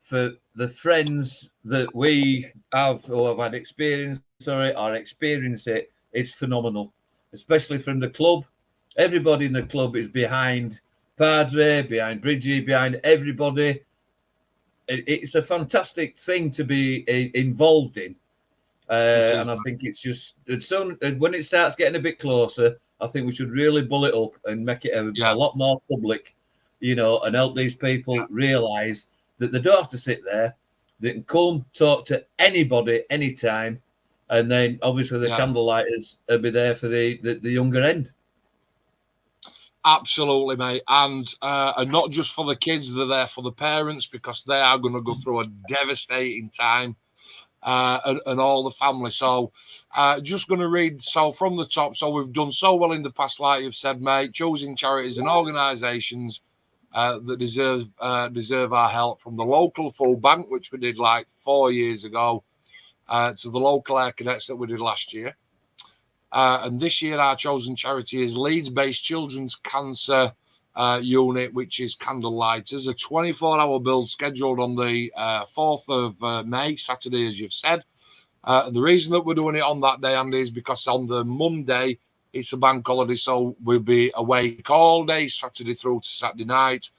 for the friends that we have who have had experience or experience it is phenomenal, especially from the club. Everybody in the club is behind Padre, behind Bridgie, behind everybody. It's a fantastic thing to be involved in. And I think it's just when it starts getting a bit closer, I think we should really bull it up and make it a lot more public, and help these people realise that they don't have to sit there. They can come talk to anybody anytime, and then obviously the candlelighters will be there for the younger end. Absolutely, mate, and not just for the kids, they're there for the parents because they are going to go through a devastating time, and all the family. So, just going to read from the top. So we've done so well in the past, like you've said, mate, choosing charities and organisations that deserve our help, from the local food bank, which we did like 4 years ago, to the local air cadets that we did last year. And this year, our chosen charity is Leeds-based Children's Cancer Unit, which is Candlelighters, a 24-hour build scheduled on the 4th of May, Saturday, as you've said. And the reason that we're doing it on that day, Andy, is because on the Monday, it's a bank holiday, so we'll be awake all day, Saturday through to Saturday night,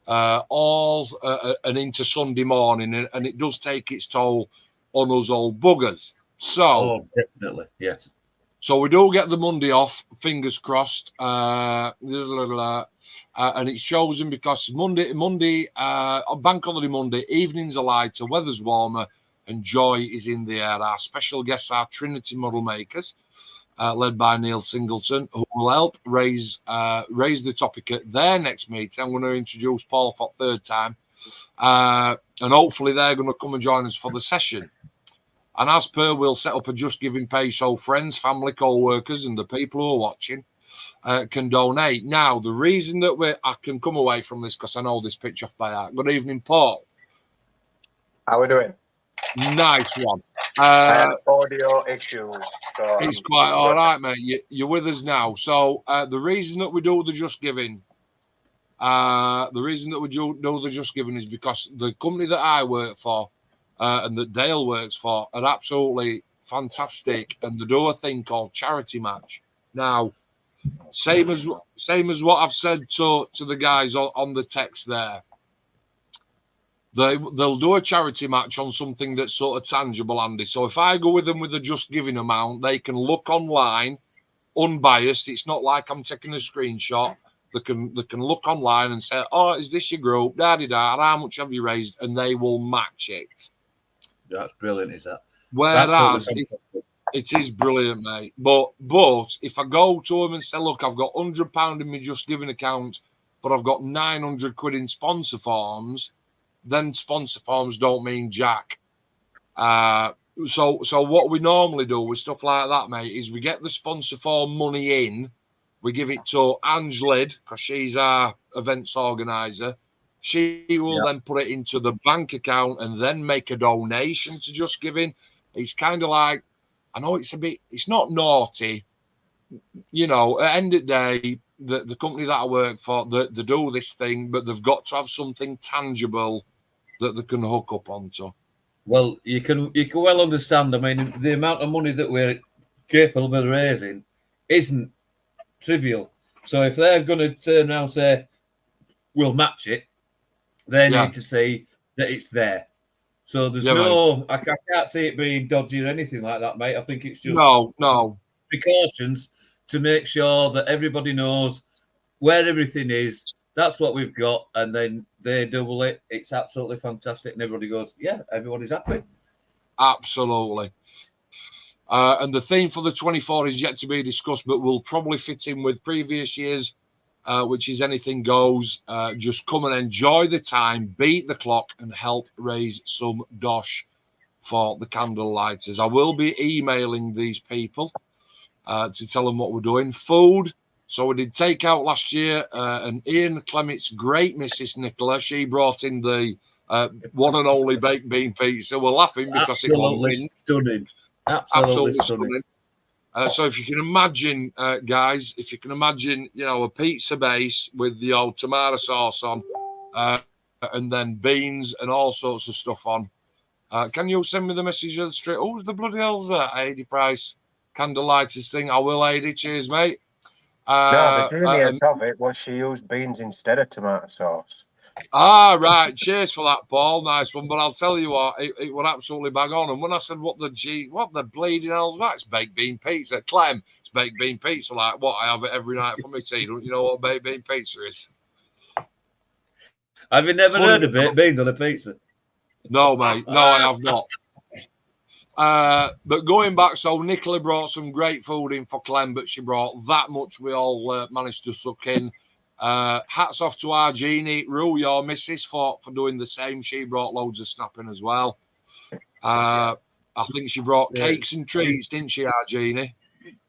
and into Sunday morning, and it does take its toll on us old buggers. So, definitely, yes. So we do get the Monday off, fingers crossed, and it's chosen because Monday, bank holiday Monday, evenings are lighter, weather's warmer, and joy is in the air. Our special guests are Trinity Model Makers, led by Neil Singleton, who will help raise the topic at their next meeting. I'm going to introduce Paul for the 3rd time, and hopefully they're going to come and join us for the session. And as per, we'll set up a Just Giving page so friends, family, co-workers, and the people who are watching can donate. Now, the reason that I can come away from this, because I know this pitch off by heart. Good evening, Paul. How are we doing? Nice one. I have audio issues. So it's quite all right, mate. You're with us now. So the reason that we do the Just Giving, is because the company that I work for, and that Dale works for, are absolutely fantastic, and they do a thing called Charity Match. Now, Same as what I've said to the guys on the text there. They'll do a charity match on something that's sort of tangible, Andy. So if I go with them with a Just Giving amount, they can look online, unbiased. It's not like I'm taking a screenshot. They can look online and say, "Oh, is this your group? Da-di-da. How much have you raised?" And they will match it. That's brilliant, is that? Whereas it is brilliant, mate. But if I go to them and say, "Look, I've got £100 in my Just Giving account, but I've got 900 quid in sponsor forms," then sponsor forms don't mean jack. So what we normally do with stuff like that, mate, is we get the sponsor form money in, we give it to Ange Lid, because she's our events organizer. She will then put it into the bank account and then make a donation to Just Giving. It's kind of like, I know it's not naughty, you know, at the end of the day, the company that I work for, they do this thing, but they've got to have something tangible that they can hook up onto. Well, you can well understand. I mean, the amount of money that we're capable of raising isn't trivial. So if they're going to turn around and say, "We'll match it," they need to see that it's there. So there's I can't see it being dodgy or anything like that, mate. I think it's just no precautions to make sure that everybody knows where everything is. That's what we've got, and then they double it. It's absolutely fantastic, and everybody goes, "Yeah, everybody's happy." Absolutely. And the theme for the 24 is yet to be discussed, but will probably fit in with previous years, which is anything goes. Just come and enjoy the time, beat the clock, and help raise some dosh for the candle lighters. I will be emailing these people to tell them what we're doing. Food. So we did takeout last year, and Ian Clement's great Mrs. Nicola, she brought in the one and only baked bean pizza. We're laughing because it was stunning. Absolutely stunning. So if you can imagine, guys, you know, a pizza base with the old tomato sauce on, and then beans and all sorts of stuff on. Can you send me the message of the street? Who's the bloody hell's that? 80 price candle lighters thing. I will, 80. Cheers, mate. No, the genius of it was she used beans instead of tomato sauce. Right. Cheers for that, Paul. Nice one. But I'll tell you what, it was absolutely bang on. And when I said, what the bleeding hell's that? It's baked bean pizza. Clem, it's baked bean pizza. Like, what? I have it every night for my tea. Don't you know what baked bean pizza is? Have you never heard of baked beans on a pizza? No, mate. No, I have not. But going back, so Nicola brought some great food in for Clem, but she brought that much we all managed to suck in. Hats off to our Jeannie, Rue, your missus, for doing the same. She brought loads of snapping as well. I think she brought cakes and treats, didn't she, our Jeannie?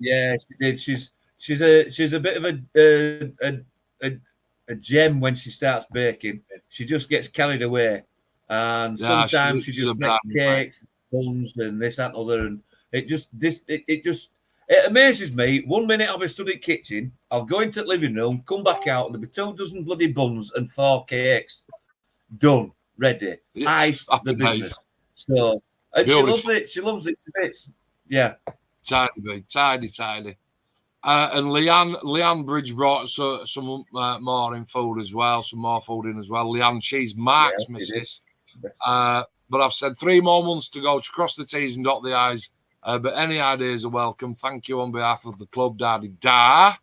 Yeah, she did. She's a bit of a gem when she starts baking. She just gets carried away, and sometimes she just makes cakes, buns, and this and other, and it amazes me. 1 minute I'll be stood in the kitchen, I'll go into the living room, come back out, and there'll be 2 dozen bloody buns and 4 cakes done, ready, iced the business. So, and she loves it. She loves it to bits. Yeah, tidy. And Leanne Bridge brought some more in food as well. Some more food in as well. Leanne, she's Mark's missus. But I've said 3 more months to go to cross the T's and dot the I's. But any ideas are welcome. Thank you on behalf of the club, Daddy Da.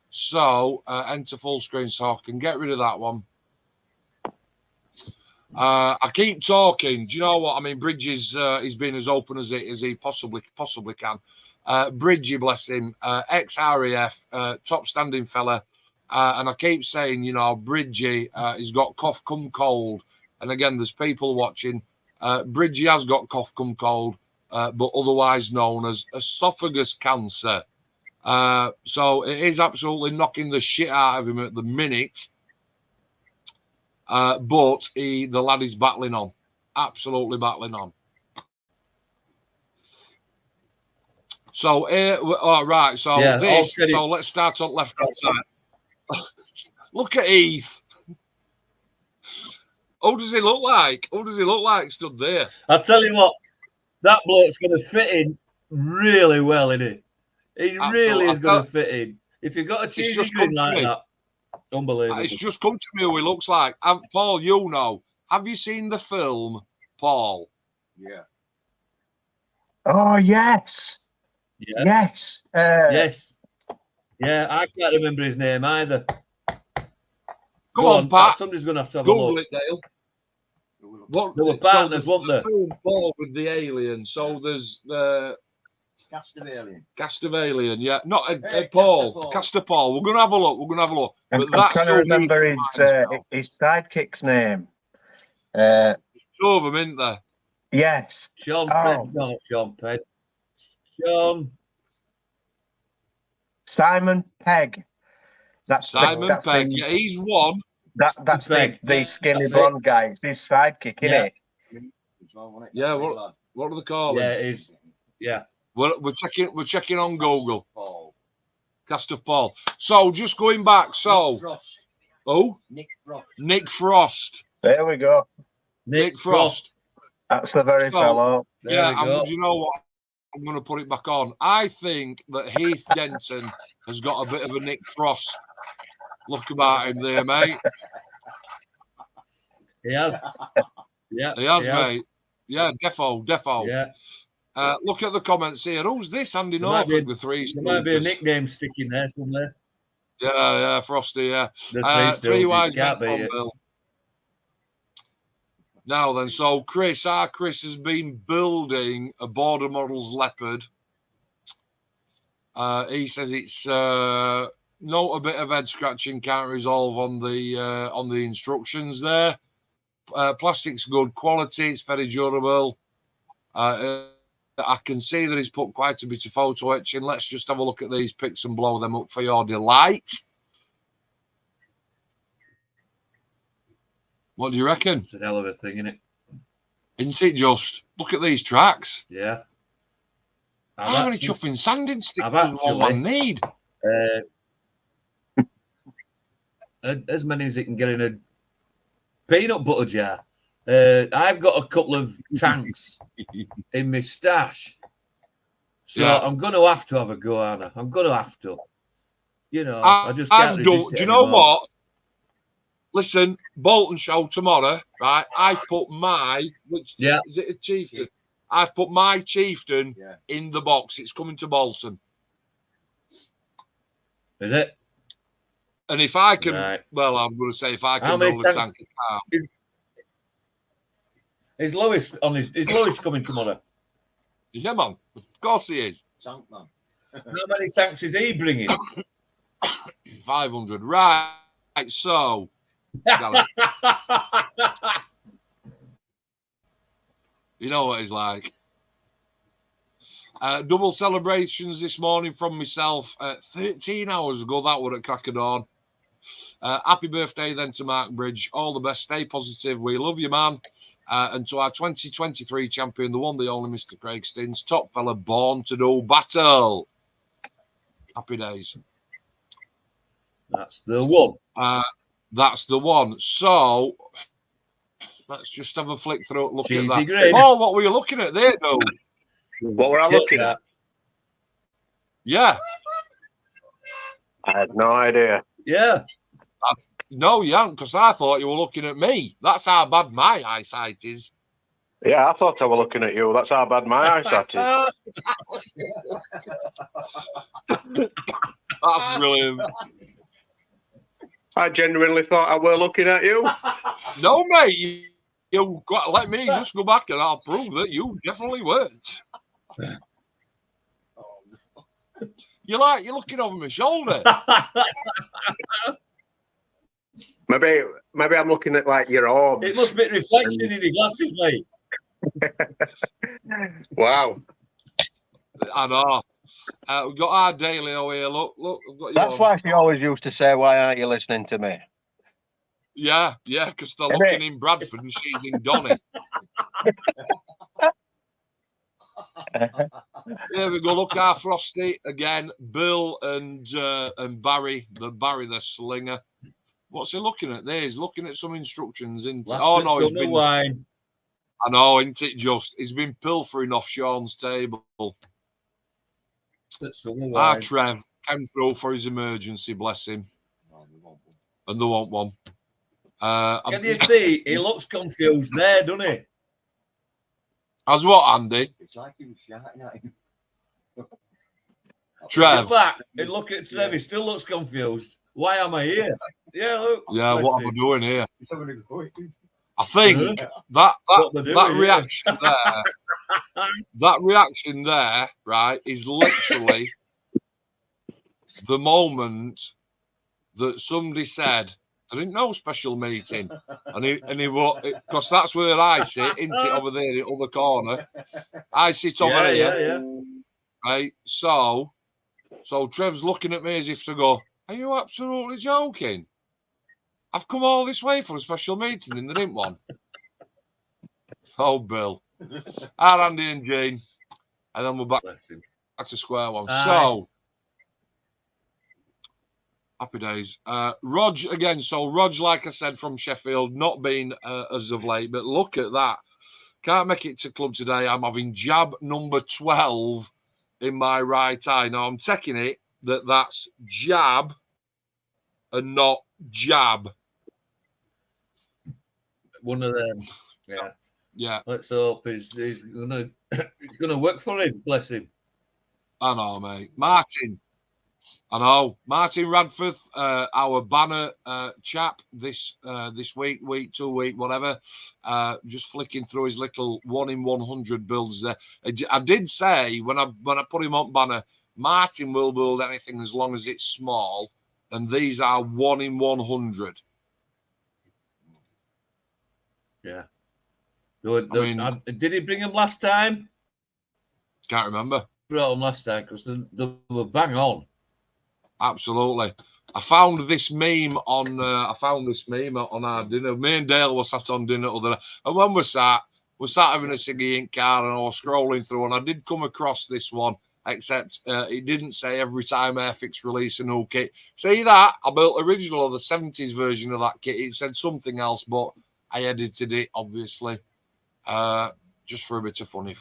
So enter full screen so I can get rid of that one. I keep talking. Do you know what I mean? Bridges, he's been as open as he possibly can. Bridgie, bless him, ex-RAF, top standing fella. And I keep saying, you know, Bridgie, he's got cough come cold. And again, there's people watching. Bridgie has got cough come cold, but otherwise known as esophagus cancer. So it is absolutely knocking the shit out of him at the minute. But the lad is battling on. Absolutely battling on. So, all right. So, so let's start on left-hand side. Look at Heath. Who does he look like? Who does he look like stood there? I'll tell you what, that bloke's going to fit in really well, isn't he? He really is going to fit in. If you've got a cheesy just grin come to like me. that, unbelievable. It's just come to me who he looks like. Paul, you know. Have you seen the film, Paul? Yeah. Oh, yes. Yeah. Yes. Yes. Yeah, I can't remember his name either. Come on, Pat. Somebody's going to have a Google look. it, Dale. There were partners, weren't there? Film Paul with the alien. So there's the Cast of Alien. Yeah, not Paul. Cast of Paul. We're gonna have a look. I'm trying to remember his sidekick's name. There's two of them, isn't there? Yes. Sean Penn. Simon Pegg. That's Simon Pegg. Yeah, he's one. That's the skinny blonde guy. It's his sidekick, isn't it? Yeah. What do they call him? Yeah, it is. Yeah. We're checking on Google. Cast of Paul. So just going back. So Nick Frost. There we go. Nick Frost. That's the very fellow. Yeah, and you know what? I'm going to put it back on. I think that Heath Denton has got a bit of a Nick Frost look about him there, mate. He has. Yeah, he has, mate. Yeah, defo. Yeah. Look at the comments here. Who's this? Andy Norfolk, the three. There might be a nickname sticking there somewhere. Yeah, Frosty. Yeah. The three wise can't men beat it. Bill. Now then, so Chris has been building a Border Models Leopard. He says it's not a bit of head scratching, can't resolve on the instructions there. Plastic's good quality, it's very durable. I can see that he's put quite a bit of photo etching. Let's just have a look at these pics and blow them up for your delight. What do you reckon? It's a hell of a thing, isn't it? Isn't it just? Look at these tracks. Yeah. How many chuffing sanding sticks does one need? As many as it can get in a peanut butter jar. I've got a couple of tanks in my stash. So I'm going to have a go, Anna. I'm going to have to. You know, I just can't resist it do you know anymore. what? Listen, Bolton show tomorrow, right? I've put is it a chieftain? I've put my chieftain in the box. It's coming to Bolton. Is it? And if I can, right. well, I'm going to say if I can How many build a tanks? tank. Is Lewis coming tomorrow? Yeah, man. Of course he is. Tank man. How many tanks is he bringing? 500. Right. So. You know what he's like. Double celebrations this morning from myself. 13 hours ago, that were at crack of dawn. Happy birthday then to Mark Bridge. All the best. Stay positive. We love you, man. And to our 2023 champion, the one, the only Mr. Craig Stins, top fella born to do battle. Happy days. That's the one. That's the one. So let's just have a flick through. Look Cheesy at that. grin. Oh, what were you looking at there, though? What were I looking at? Yeah. I had no idea. Yeah. No, you haven't, because I thought you were looking at me. That's how bad my eyesight is. Yeah, I thought I was looking at you. That's how bad my eyesight is. That's brilliant. I genuinely thought I were looking at you. No, mate. You let me just go back and I'll prove that you definitely weren't. You're looking over my shoulder. Maybe I'm looking at like your orbs. It must be reflection in your glasses, mate. Wow. I know. We've got our daily over here. Look. We've got That's why she always used to say, "Why aren't you listening to me?" Yeah, because they're looking in Bradford and she's in Donny. Here we go. Look, our Frosty again. Bill and Barry, the slinger. What's he looking at? There, he's looking at some instructions. He's been wine. I know, isn't it just? He's been pilfering off Sean's table. Trev, came through for his emergency, bless him. And they want one. Can you see? He looks confused there, doesn't he? As what, Andy? It's like he was shouting at him. Trev. Look back and look at Trev. He still looks confused. Why am I here? Yeah, look. Yeah, what am I doing here? He's having a go. I think that reaction there, that reaction there, right, is literally the moment that somebody said, I didn't know special meeting. And he because that's where I sit, isn't it, over there in the other corner. I sit over here. Right. So Trev's looking at me as if to go, are you absolutely joking? I've come all this way for a special meeting and there didn't one. Oh, Bill. Our Andy and Jane. And then we're back to square one. So happy days. Rog again. So Rog, like I said, from Sheffield, not been as of late, but look at that. Can't make it to club today. I'm having jab number 12 in my right eye. Now I'm taking it that's jab and not jab. One of them. Yeah. Yeah. Let's hope he's gonna work for him. Bless him. I know, mate. Martin. I know. Martin Radford, our banner chap this week, week 2 week, whatever. Just flicking through his little 1 in 100 builds there. I did say when I put him on banner, Martin will build anything as long as it's small, and these are 1 in 100. Yeah. Did he bring him last time? Can't remember. Brought him last time because they were bang on. Absolutely. I found this meme on our dinner. Me and Dale were sat on dinner other night, and when we sat having a ciggy in car and I was scrolling through, and I did come across this one, except it didn't say every time Airfix release a new kit. See that? I built original of the 70s version of that kit. It said something else, but I edited it, obviously. Just for a bit of funny.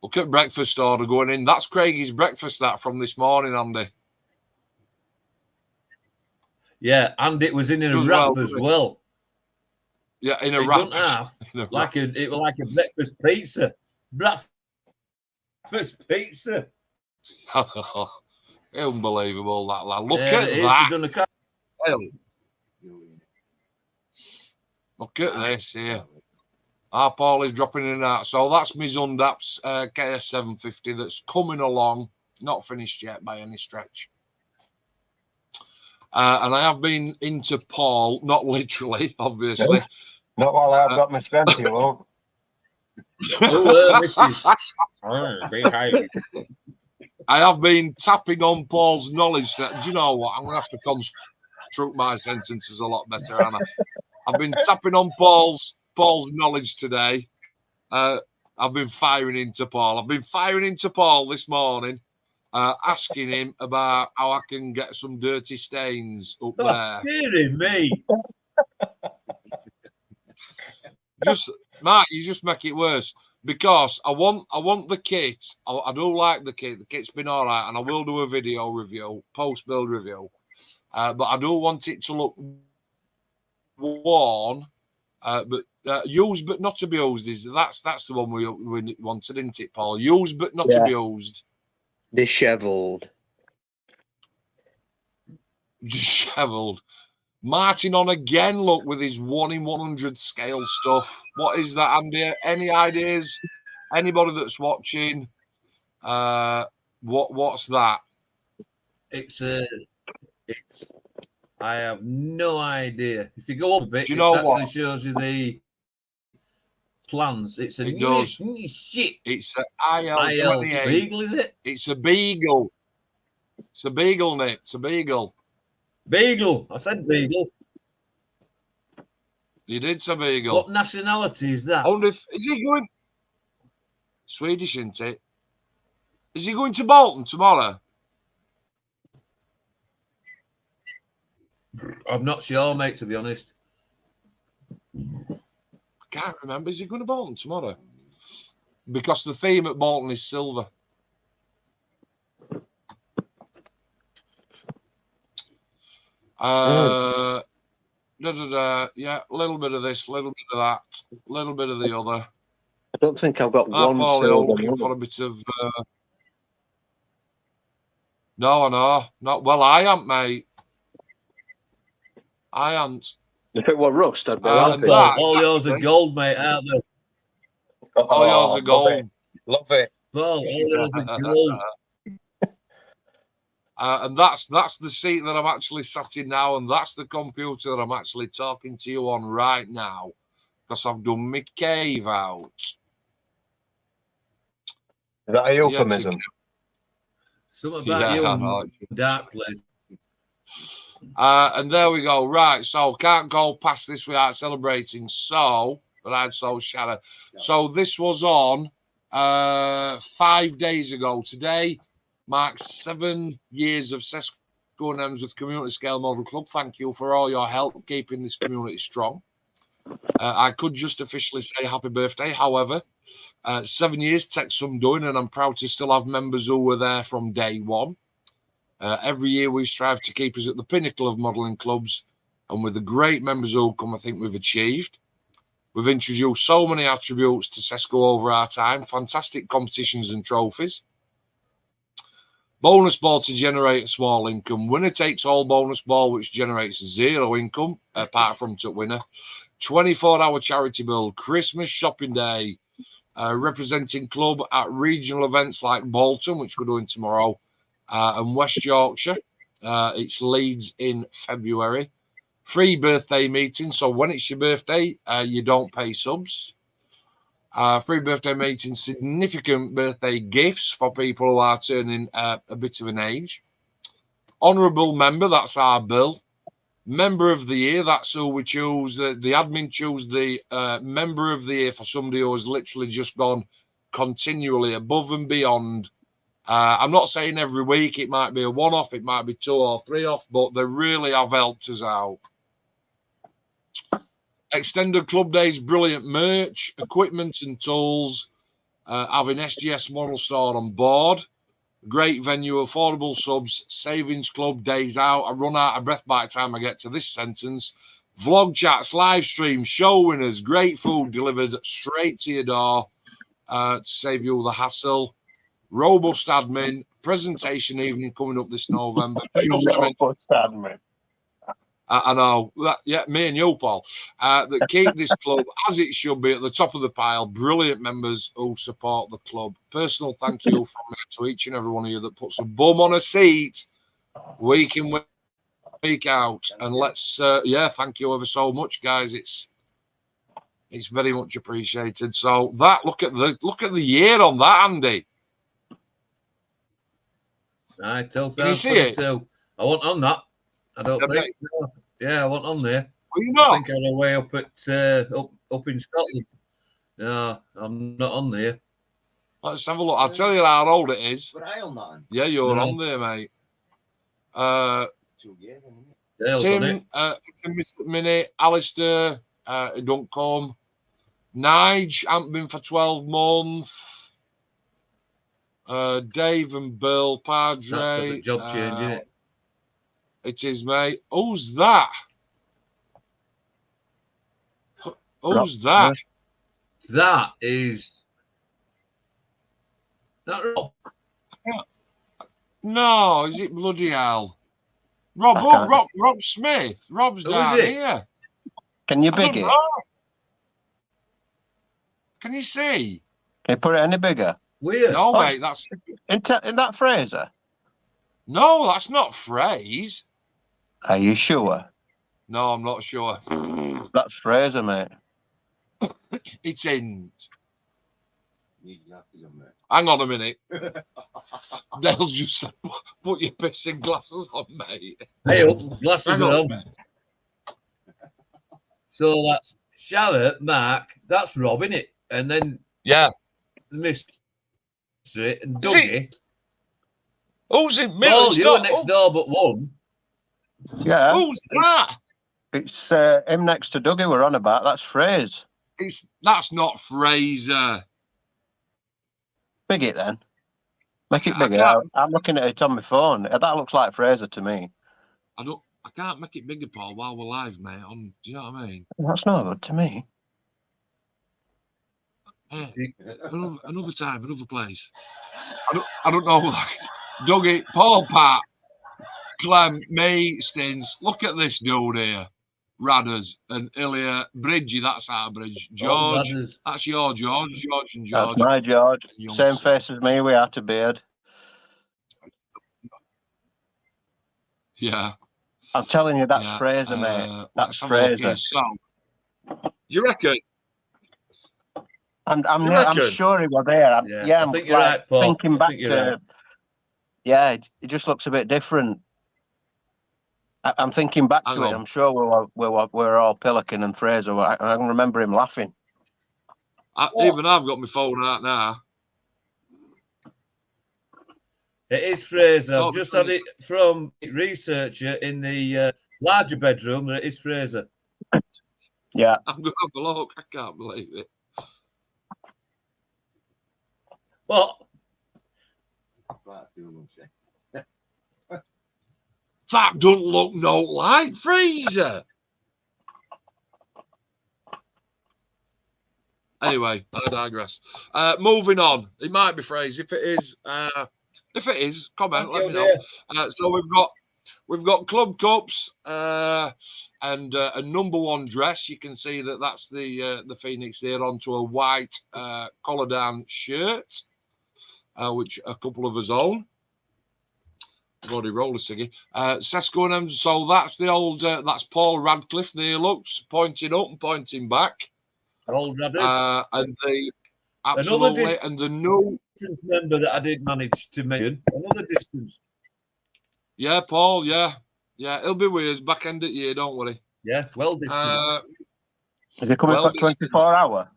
Look at breakfast order going in. That's Craigie's breakfast that from this morning, Andy. Yeah, and it was in a wrap as well. Yeah, in a wrap. It was like a breakfast pizza. Breakfast pizza. Unbelievable, that lad. Look at that. Look at this here. Our Paul is dropping in and out. So that's my Zundaps KS750 that's coming along. Not finished yet by any stretch. And I have been into Paul, not literally, obviously. Not while I've got my strength, you won't. I have been tapping on Paul's knowledge. Do you know what? I'm going to have to construct my sentences a lot better, Anna. I've been tapping on Paul's knowledge today. I've been firing into Paul. I've been firing into Paul this morning, asking him about how I can get some dirty stains up there. Hearing me. Mark, you just make it worse because I want the kit. I do like the kit. The kit's been all right, and I will do a video review, post-build review. But I do want it to look worn, but used but not abused. That's the one we wanted, isn't it, Paul? Used but not abused. Dishevelled. Martin on again, look, with his 1 in 100 scale stuff. What is that, Andy? Any ideas? Anybody that's watching? What's that? I have no idea. If you go up a bit, do you know it what? actually shows you the plans. It's a shit. It's an IL-28. Beagle, is it? It's a beagle. It's a beagle, Nick. It's a beagle. Beagle. I said beagle. You did say beagle. What nationality is that? I wonder if is he going Swedish, isn't it? Is he going to Bolton tomorrow? I'm not sure, mate, to be honest. I can't remember. Is he going to Bolton tomorrow? Because the theme at Bolton is silver. Yeah, a little bit of this, a little bit of that, a little bit of the other. I don't think I've got one Paulio silver looking medal. for a bit of. No, not well. I am, mate. I am. If it were rust, I'd be And laughing. that, All yours are actually, gold, mate, aren't they? all yours are gold. Love it. Paul, all yours are gold. And that's the seat that I'm actually sat in now, and that's the computer that I'm actually talking to you on right now, because I've done my cave out. Is that a euphemism? Something about you I know. and dark place. And there we go. Right, so can't go past this without celebrating. So, but I'd so shadow. So this was on 5 days ago. Today marks 7 years of sesku and Hemsworth Community Scale Model Club. Thank you for all your help keeping this community strong. I could just officially say happy birthday. However, 7 years takes some doing, and I'm proud to still have members who were there from day one. Every year we strive to keep us at the pinnacle of modelling clubs, and with the great members who come, I think we've achieved. We've introduced so many attributes to sesku over our time, fantastic competitions and trophies. Bonus ball to generate a small income. Winner takes all bonus ball, which generates 0 income, apart from to winner. 24-hour charity build, Christmas shopping day, representing club at regional events like Bolton, which we're doing tomorrow, and West Yorkshire. It's Leeds in February. Free birthday meeting. So when it's your birthday, you don't pay subs. Free birthday meeting, significant birthday gifts for people who are turning a bit of an age. Honourable member, that's our bill. Member of the year, that's who we choose. The admin choose the member of the year for somebody who has literally just gone continually above and beyond. I'm not saying every week, it might be a one-off, it might be 2 or 3 off, but they really have helped us out. Extended Club Days, brilliant merch, equipment and tools, having SGS Model Store on board, great venue, affordable subs, savings club, days out. I run out of breath by the time I get to this sentence. Vlog chats, live streams, show winners, great food delivered straight to your door to save you the hassle. Robust admin, presentation evening coming up this November. Robust admin. I know. Yeah, me and you, Paul. That keep this club as it should be at the top of the pile. Brilliant members who support the club. Personal thank you from me to each and every one of you that puts a bum on a seat week in, week out. And let's, thank you ever so much, guys. It's very much appreciated. So that look at the year on that, Andy. I tell Can you see it? I want on that. I don't think. No. Yeah, I want on there. Well, you know. I think I'm away up at up in Scotland. No, I'm not on there. Let's have a look. I'll tell you how old it is. But I on that. Yeah, you're on there, mate. 2 years, isn't it? Tim, Mr. Minnie, Alistair, don't come. Nige, haven't been for 12 months. Dave and Bill, Padre. That's because it's job change, isn't it? It is, mate. Who's that? Who's that? That is that Rob. No, is it bloody hell? Rob Smith. Rob's down here. Can you big it? Can you see? Can you put it any bigger? Weird. No, mate, that's in that Fraser. no, that's not Phrase. Are you sure? No, I'm not sure. That's Fraser, mate. It ain't. You have to go, mate. Hang on a minute. Dale's just said, put your pissing glasses on, mate. Hey, glasses are on. So that's Charlotte, Mark, that's Rob, innit? And then Mystery and Dougie. Who's in middle? Oh, you were next door but one. Yeah. Who's that? It's him next to Dougie we're on about. That's Fraser. That's not Fraser. Big it then. Make it bigger. I'm looking at it on my phone. That looks like Fraser to me. I don't. I can't make it bigger, Paul, while we're live, mate. Do you know what I mean? That's not good to me. Hey, another time, another place. I don't know. Like, Dougie, Paul, Pat, Clem, me, Stins. Look at this dude here. Radders and Ilya, Bridgie, that's our Bridge. George, that's your George. George and George. That's my George. Same face as me, without a beard. Yeah. I'm telling you, that's Fraser, mate. That's Fraser. So, do you reckon? I'm sure he was there. I'm I think you're right, Paul. Thinking back to, it just looks a bit different. I'm thinking back to it. I'm sure we're all Pillican and Fraser. I can remember him laughing. Even I've got my phone out now. It is Fraser. I've just had it from researcher in the larger bedroom. It is Fraser. Yeah. I'm going to have a look. I can't believe it. What? That don't look no like Fraser. Anyway, I digress. Moving on. It might be Fraser. If it is, comment. Let me know. So we've got club cups and a number one dress. You can see that's the Phoenix there onto a white collar down shirt, which a couple of us own. I've already rolled a ciggy. Sesku and Hemsworth. So that's the old. That's Paul Radcliffe. There looks pointing up and pointing back. Old Radders. And the absolutely and the new member that I did manage to mention. Another distance. Yeah, Paul. Yeah. It'll be with us back end of the year. Don't worry. Yeah, well distance. Is he coming for 24 hour?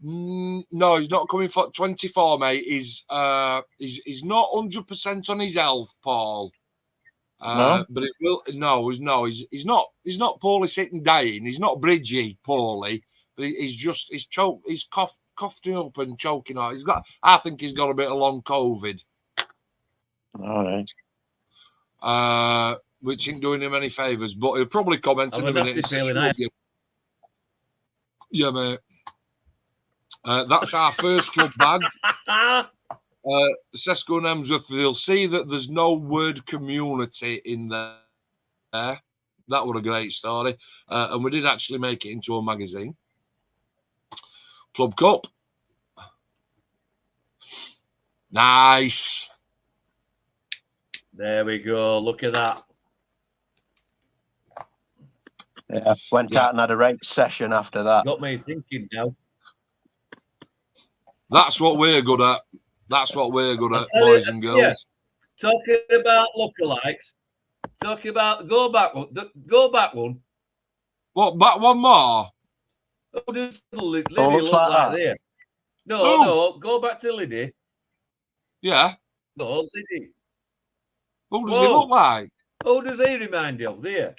No, he's not coming for 24, mate. He's not 100% on his health, Paul. No, but it will. No, he's not poorly sitting dying. He's not Bridgie poorly, but he's coughed up and choking out. I think he's got a bit of long COVID. All right. Which ain't doing him any favours, but he'll probably comment in a minute. Yeah, mate. That's our first club bag. Sesku and Hemsworth, they'll see that there's no word community in there. That was a great story. And we did actually make it into a magazine. Club Cup. Nice. There we go. Look at that. Yeah, went out and had a race session after that. Got me thinking now. That's what we're good at. Boys and girls. Yeah. Talking about lookalikes. Talking about go back one. What, back one more? Oh, does Liddy look like there? No, go back to Liddy. Yeah. No, Liddy. Who does he look like? Who does he remind you of there?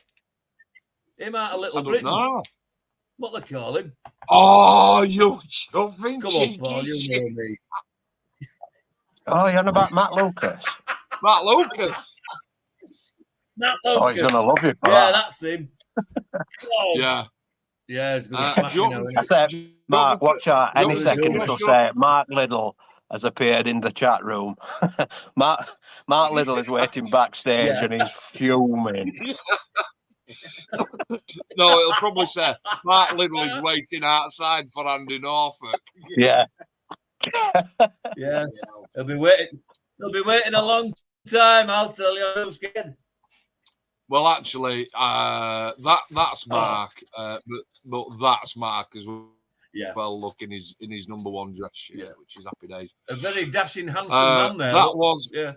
Him out of Little Britain. Know. What they call him? Oh, you chuffing. Come on, Paul, you know me. Oh, you're on about Matt Lucas? Matt Lucas. Oh, he's going to love you for that. that. That's him. Yeah. Yeah, he's going to smash you now. I said, Mark, watch out. Any second it'll say Mark Liddell has appeared in the chat room. Mark Liddell is waiting backstage and he's fuming. No, it'll probably say Mark Liddell is waiting outside for Andy Norfolk. Yeah. Yeah. He'll be waiting a long time, I'll tell you. Who's getting. Well, actually, that's Mark, but that's Mark as well. Yeah. Well, look in his number one dress shirt, which is happy days. A very dashing, handsome man there. That was, yeah.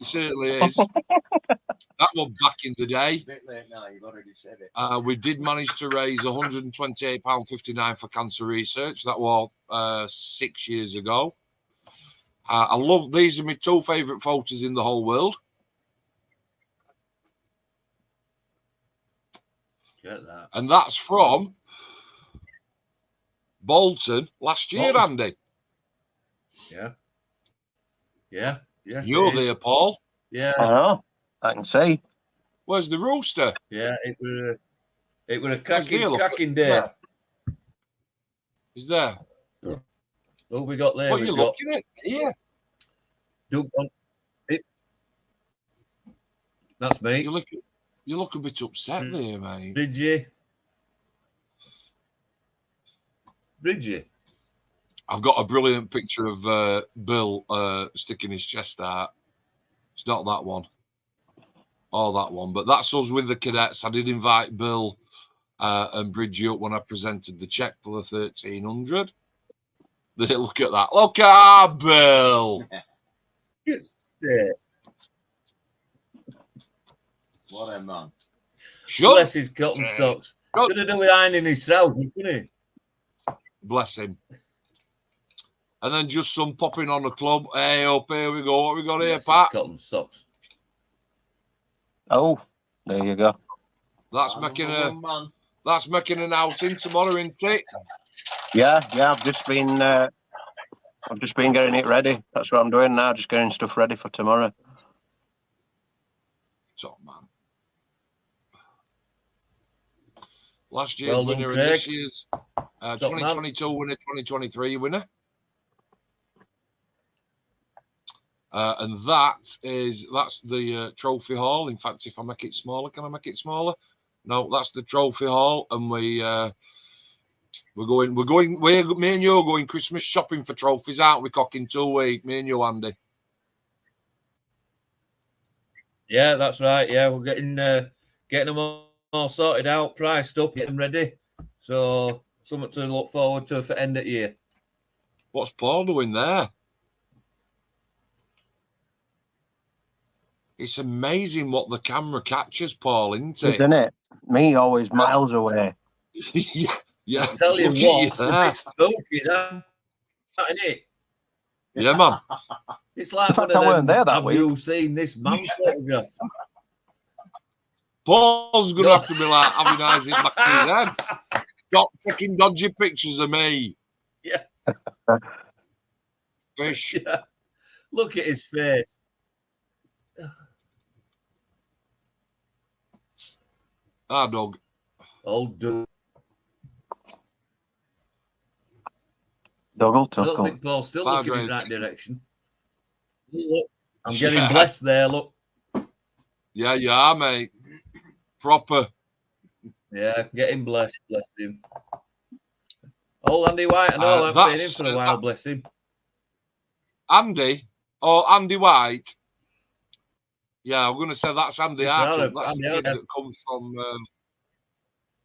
It certainly is. That was back in the day. A bit late now, you've already said it. We did manage to raise £128.59 for cancer research. That was 6 years ago. I love these are my two favourite photos in the whole world. Get that. And that's from Bolton last year, Andy. Yeah. Yeah. Yes. You're there, Paul. Yeah. I know. I can see. Where's the rooster? Yeah, it was a Where's cracking, he? Look, cracking day. there. He's there. Who we got there? What are you We've got looking at? Yeah. Doug on it. That's me. You look a bit upset there, mate. Bridgie. I've got a brilliant picture of Bill sticking his chest out. It's not that one. Or that one. But that's us with the cadets. I did invite Bill and Bridgie up when I presented the cheque for the 1,300. Look at that. Look at our Bill. What a man. Bless his cotton socks. Could have done with ironing his trousers, couldn't he? Bless him. And then just some popping on the club. Hey, up here we go. What we got here, Pat? Cotton socks. Oh, there you go. That's making an outing tomorrow, isn't it? Yeah. I've just been getting it ready. That's what I'm doing now. Just getting stuff ready for tomorrow. Top man. Last year's Well done, winner and Craig. this year's 2022 winner, 2023 winner. And that's the trophy hall. In fact, if I make it smaller, can I make it smaller? No, that's the trophy hall, and me and you are going Christmas shopping for trophies, aren't we, Cock, in 2 weeks? Me and you, Andy. Yeah, that's right. Yeah, we're getting them all sorted out, priced up, getting ready. So something to look forward to for end of year. What's Paul doing there? It's amazing what the camera captures, Paul, isn't it? Isn't it? Me always miles away. yeah. I tell you Look what, at it's a bit spooky, that, isn't it? Yeah, man. It's like In fact, one of I weren't them, there that have week. you seen this man photograph? Paul's going to have to be like having eyes in back of his head. Stop taking dodgy pictures of me. Yeah. Fish. Yeah. Look at his face. Ah, dog. Old Doug. Double I don't tuckle. think Paul's still looking in the right direction. Look, I'm getting Yeah. blessed there, look. Yeah, you are, mate. Proper. Yeah, getting blessed, bless him. Oh, Andy White, I know, I haven't seen him for a while, bless him. Andy? Oh, Andy White? Yeah, I'm going to say that's Andy It's Archer. Arab, That's Andy the kid Arab. that comes from...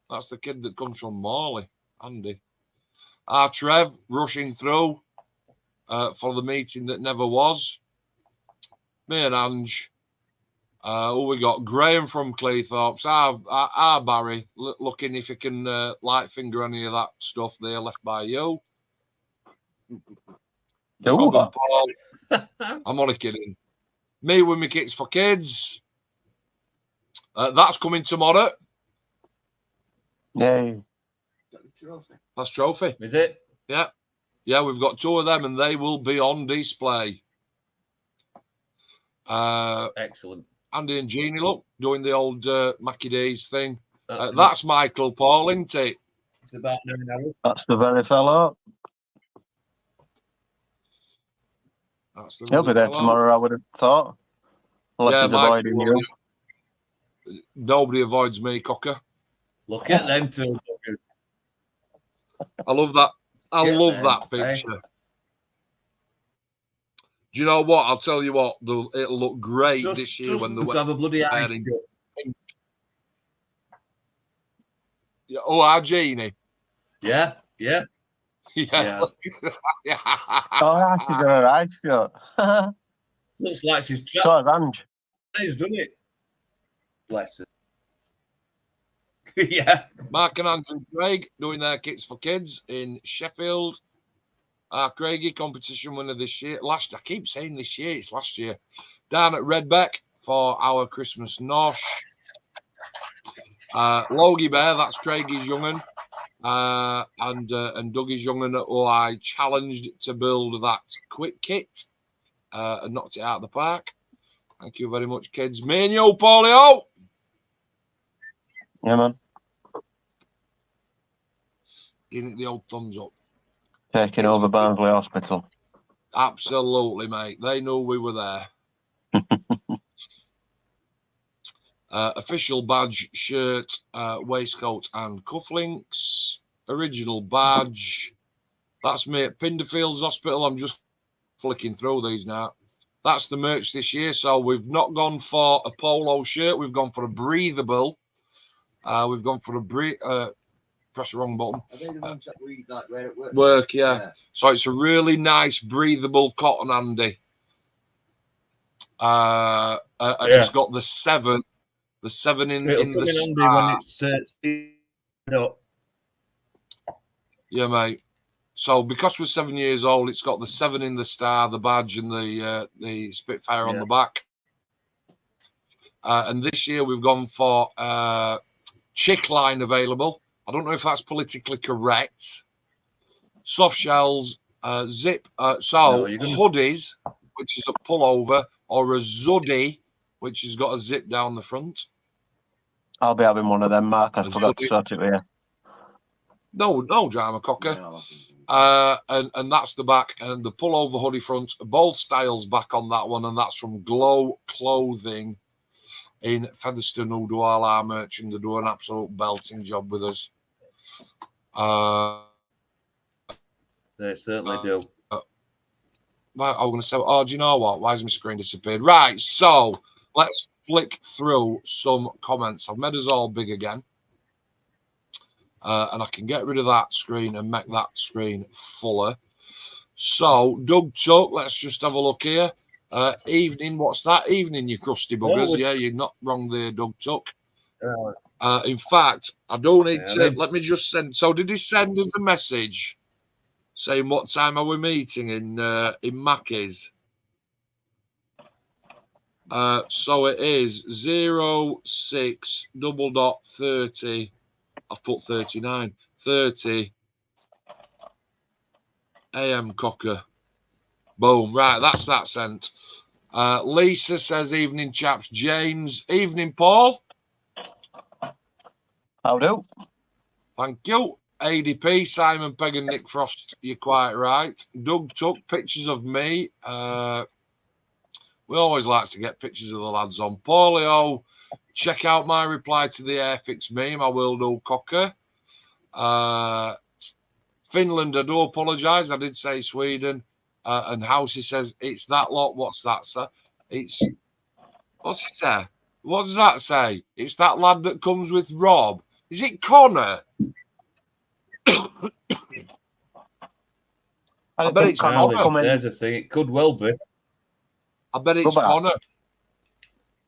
that's the kid that comes from Morley, Andy. Trev rushing through for the meeting that never was. Me and Ange. Who we got? Graham from Cleethorpes. Our Barry, looking if he can light finger any of that stuff there left by you. Rob and Paul. I'm only kidding. Me with my kits for kids. That's coming tomorrow. Yay. That's trophy. Is it? Yeah. Yeah, we've got 2 of them and they will be on display. Excellent. Andy and Jeannie, look, doing the old Mackie Days thing. That's, That's Michael Paul, isn't it? it's about 9 hours. That's the very fellow. That's the He'll be there fellow. tomorrow, I would have thought. Unless he's Michael, avoiding you. Nobody avoids me, Cocker. Look at them two. I love that. I Yeah, love man. that picture. Do you know what? I'll tell you what. It'll look great this year when the to have a bloody ice wearing cut. Yeah. Oh, our Jeannie. Yeah, yeah. Yeah. Oh, I should do her eyes shut. Looks like she's So trapped. has Ange. She's done it. Bless her. Yeah. Mark and Andrew Craig doing their kits for kids in Sheffield. Craigie competition winner this year. I keep saying this year, it's last year. Down at Redbeck for our Christmas nosh. Logie Bear, that's Craigie's young'un. And Dougie's young'un, who I challenged to build that quick kit and knocked it out of the park. Thank you very much, kids. Me and you, Paulio. Yeah, man. Giving it the old thumbs up. Taking over Barnsley Hospital. Absolutely, mate. They knew we were there. Official badge, shirt, waistcoat and cufflinks. Original badge. That's me at Pinderfields Hospital. I'm just flicking through these now. That's the merch this year. So we've not gone for a polo shirt. We've gone for a breathable. We've gone for a press the wrong button. Are they the ones that we like wear at work? Work, yeah. So it's a really nice breathable cotton handy. And it's got the 7 in the star. When it's, Yeah, mate. So because we're 7 years old, it's got the 7 in the star, the badge, and the Spitfire on the back. And this year we've gone for chick line available. I don't know if that's politically correct. Soft shells, zip. Hoodies, which is a pullover, or a zuddy, which has got a zip down the front. I'll be having one of them, Mark. I forgot to sort it with you. No drama, cocker. And that's the back, and the pullover hoodie front. Bold Styles back on that one, and that's from Glow Clothing in Featherstone, who do all our merch, and they do an absolute belting job with us. They certainly do. I'm going to say, do you know what? Why has my screen disappeared? Right, so let's flick through some comments. I've made us all big again. And I can get rid of that screen and make that screen fuller. So, Doug Tuck, let's just have a look here. Evening, what's that? Evening, you crusty buggers. Yeah, you're not wrong there, Doug Tuck. In fact, I don't need to. Let me just send. So, did he send us a message saying what time are we meeting in Mackey's? So it is 06:30. I've put 39. 30 a.m. cocker. Boom. Right, that's that sent. Lisa says, evening, chaps. James, evening, Paul. How do? Thank you. ADP, Simon Pegg and Nick Frost, you're quite right. Doug Tuck, pictures of me. We always like to get pictures of the lads on. Paulio, check out my reply to the Airfix meme. I will do, cocker. Finland, I do apologise. I did say Sweden. And Housey says, it's that lot. What's that, sir? What's it say? What does that say? It's that lad that comes with Rob. Is it Connor? I bet it's Connor. There's a thing. It could well be. I bet it's Connor.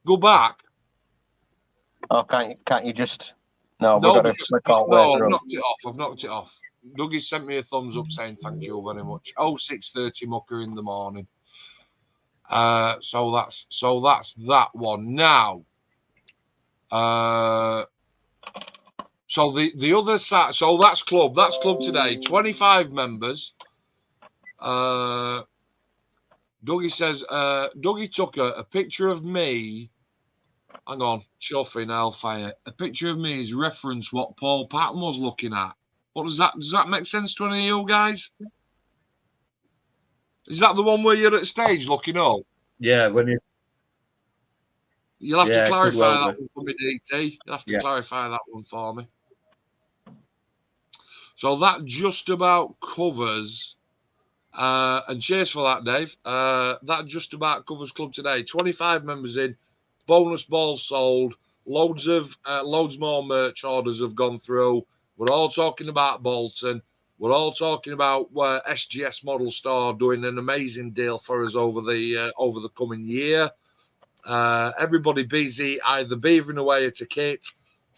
Go back. Oh, can't you just? No, we've got to flick our way through. I've knocked it off. I've knocked it off. Dougie sent me a thumbs up saying thank you very much. 06:30 mucker in the morning. So that's that one. Now, so the other side. So that's club. That's club today. 25 members. Dougie says, Dougie took a picture of me. Hang on, chuffing hellfire. A picture of me is reference what Paul Patton was looking at. What does that make sense to any of you guys? Is that the one where you're at stage looking up? Yeah, when you'll have to clarify that one for me, DT. You'll have to clarify that one for me. So that just about covers. And cheers for that, Dave. That just about covers club today. 25 members in, bonus balls sold, loads more merch orders have gone through. We're all talking about Bolton. We're all talking about SGS Model Store doing an amazing deal for us over the coming year. Everybody busy, either beavering away at a kit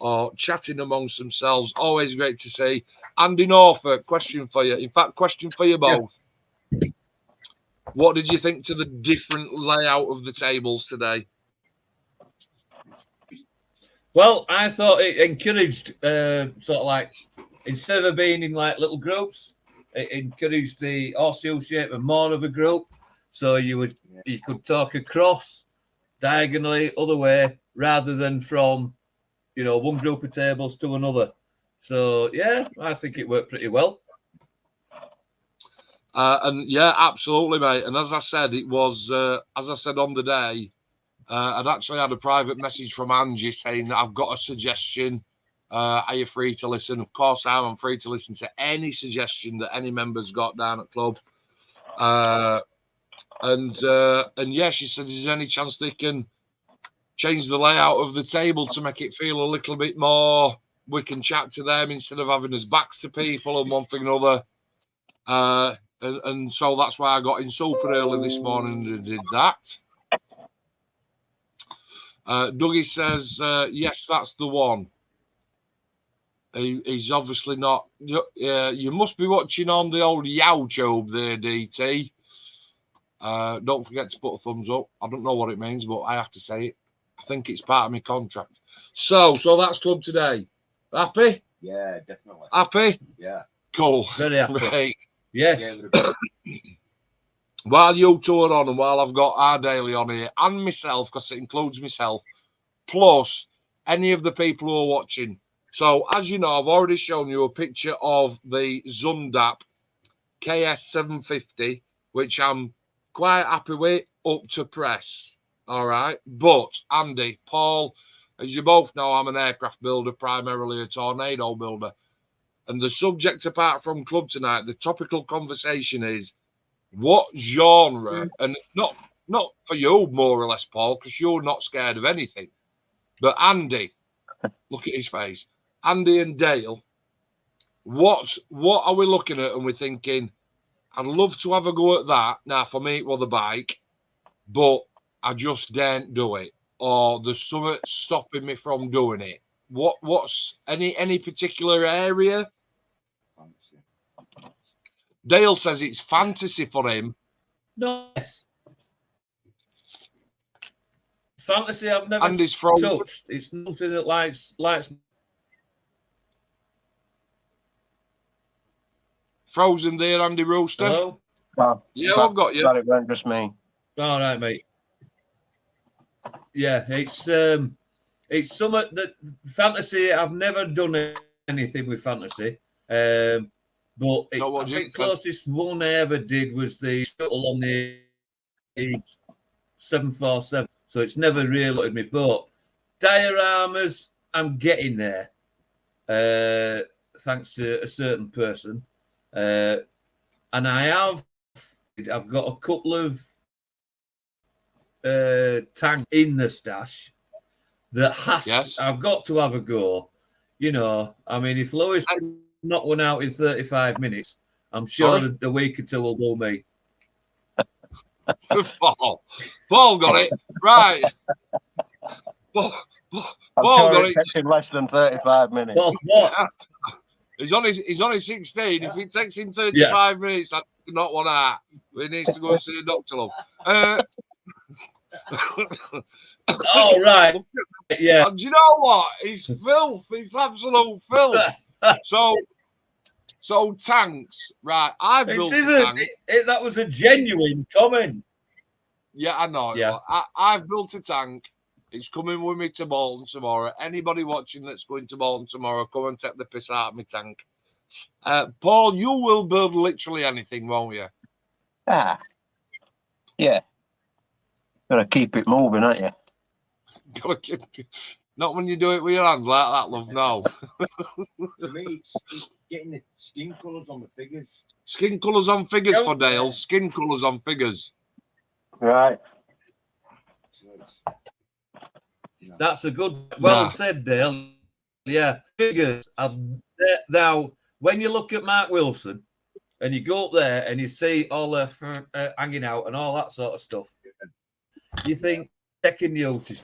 or chatting amongst themselves. Always great to see. Andy Norfolk, question for you. In fact, question for you both. Yeah. What did you think to the different layout of the tables today? Well, I thought it encouraged sort of like, instead of being in like little groups, it encouraged the horseshoe shape of more of a group. So you could talk across, diagonally, other way, rather than from one group of tables to another. So yeah, I think it worked pretty well. And yeah, absolutely, mate. And as I said, it was as I said on the day, I'd actually had a private message from Angie saying that I've got a suggestion. Are you free to listen? Of course I am. I'm free to listen to any suggestion that any members got down at club. And yeah, she said, is there any chance they can change the layout of the table to make it feel a little bit more, we can chat to them instead of having us backs to people and one thing or another. And so that's why I got in super early this morning and did that. Dougie says, yes, that's the one. He's obviously not. You must be watching on the old YouTube there, DT. Don't forget to put a thumbs up. I don't know what it means, but I have to say it. I think it's part of my contract. So that's club today. Happy? Yeah, definitely. Happy? Yeah. Cool. Very happy. Right. Yes. While you two are on and while I've got our daily on here and myself, because it includes myself, plus any of the people who are watching. So, as you know, I've already shown you a picture of the Zundap KS750, which I'm quite happy with, up to press. All right. But, Andy, Paul, as you both know, I'm an aircraft builder, primarily a tornado builder. And the subject, apart from club tonight, the topical conversation is what genre, and not for you, more or less, Paul, because you're not scared of anything. But Andy, look at his face. Andy and Dale, what are we looking at? And we're thinking, I'd love to have a go at that. Now, for me, it was the bike, but I just daren't do it. Or there's something stopping me from doing it. What's any particular area? Dale says it's fantasy for him. Nice. Fantasy I've never Andy's frozen. touched. It's nothing that likes. Frozen there, Andy Rooster. Hello? Yeah, I've got you. It went just me. All right, mate. Yeah, it's something that fantasy. I've never done anything with fantasy. But I think closest one I ever did was the shuttle on the 747. So it's never really looked at me. But dioramas, I'm getting there. Thanks to a certain person. And I've got a couple of tanks in the stash that I've got to have a go. I mean, if Lewis can knock one out in 35 minutes, I'm sure a week or two will do me. Paul got it right. Paul got it. Takes him less than 35 minutes. He's only 16. If it takes him 35 minutes, I do not want that. He needs to go and see a doctor. Love. All right. Yeah. And do you know what? It's filth. It's absolute filth. So tanks, right? I've built a tank. That was a genuine comment. Yeah, I know. Yeah. I've built a tank. It's coming with me to Bolton tomorrow. Anybody watching that's going to Bolton tomorrow, come and take the piss out of my tank. Paul, you will build literally anything, won't you? Yeah. Gotta keep it moving, aren't you? Not when you do it with your hands like that, love. No. To me, it's getting the skin colours on the figures. Skin colours on figures for Dale. Skin colours on figures. Right. That's a good, said, Dale. Yeah, figures. Now, when you look at Mark Wilson and you go up there and you see all the hanging out and all that sort of stuff, you think taking you to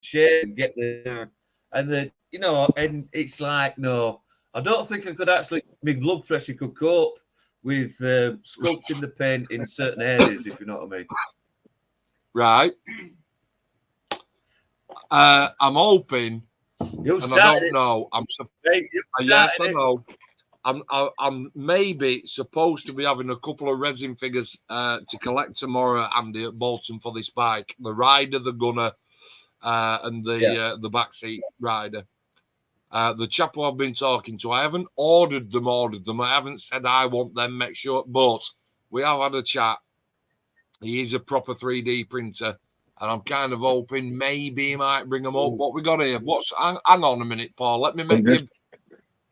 share and get the and it's like, no, I don't think I could actually. My blood pressure could cope with sculpting the paint in certain areas, if you know what I mean. Right. I'm hoping. You and I don't know. Yes, I know. I'm maybe supposed to be having a couple of resin figures to collect tomorrow, Andy, at Bolton for this bike. The rider, the gunner, and the backseat rider. The chap who I've been talking to, I haven't ordered them. I haven't said I want them, make sure, but we have had a chat. He is a proper 3D printer, and I'm kind of hoping maybe he might bring them up. What we got here? Hang on a minute, Paul. Let me make you.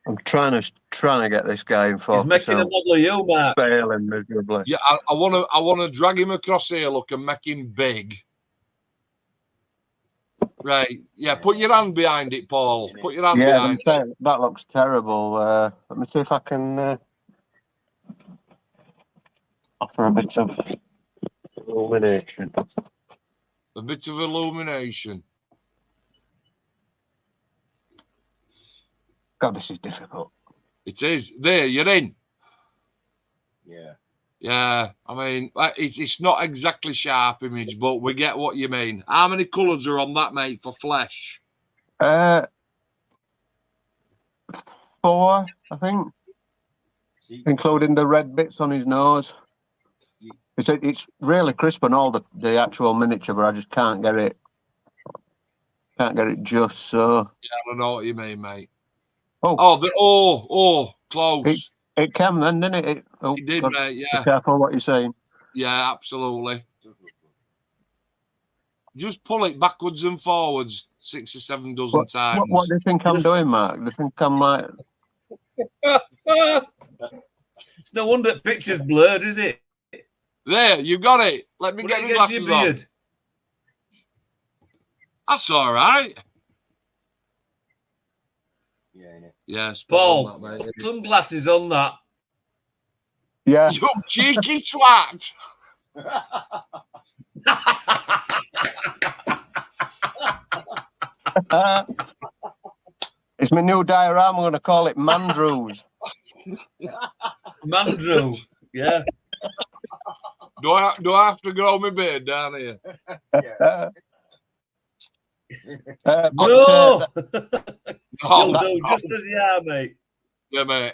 I'm trying to get this guy in focus. He's making a model of you, Mark. Failing miserably. Yeah, I want to drag him across here, look, and make him big. Right, yeah. Put your hand behind it, Paul. Put your hand behind it. That looks terrible. Let me see if I can offer a bit of illumination. A bit of illumination. God, this is difficult. It is. There, you're in. Yeah. Yeah, I mean, it's not exactly sharp image, but we get what you mean. How many colours are on that, mate, for flesh? 4, I think, including the red bits on his nose. It's really crisp on all the actual miniature, but I just can't get it. Can't get it just so. Yeah, I don't know what you mean, mate. Oh, close. It came then, didn't it? It did, God, mate. Yeah. be careful what you're saying. Yeah, absolutely. Just pull it backwards and forwards 6 or 7 dozen times. What do you think I'm doing, Mark? Do you think I'm like? It's no wonder the picture's blurred, is it? There, you got it. Let me Put get it my against glasses your on. beard. That's all right. Yeah, innit? Yes, Paul, that, mate. sunglasses on that. Yeah. You cheeky twat. It's my new diorama. I'm going to call it Mandrews. Mandrew, yeah. Do I have to grow my beard down here? Yeah. No! Oh, You'll do just as you are, mate. Yeah, mate.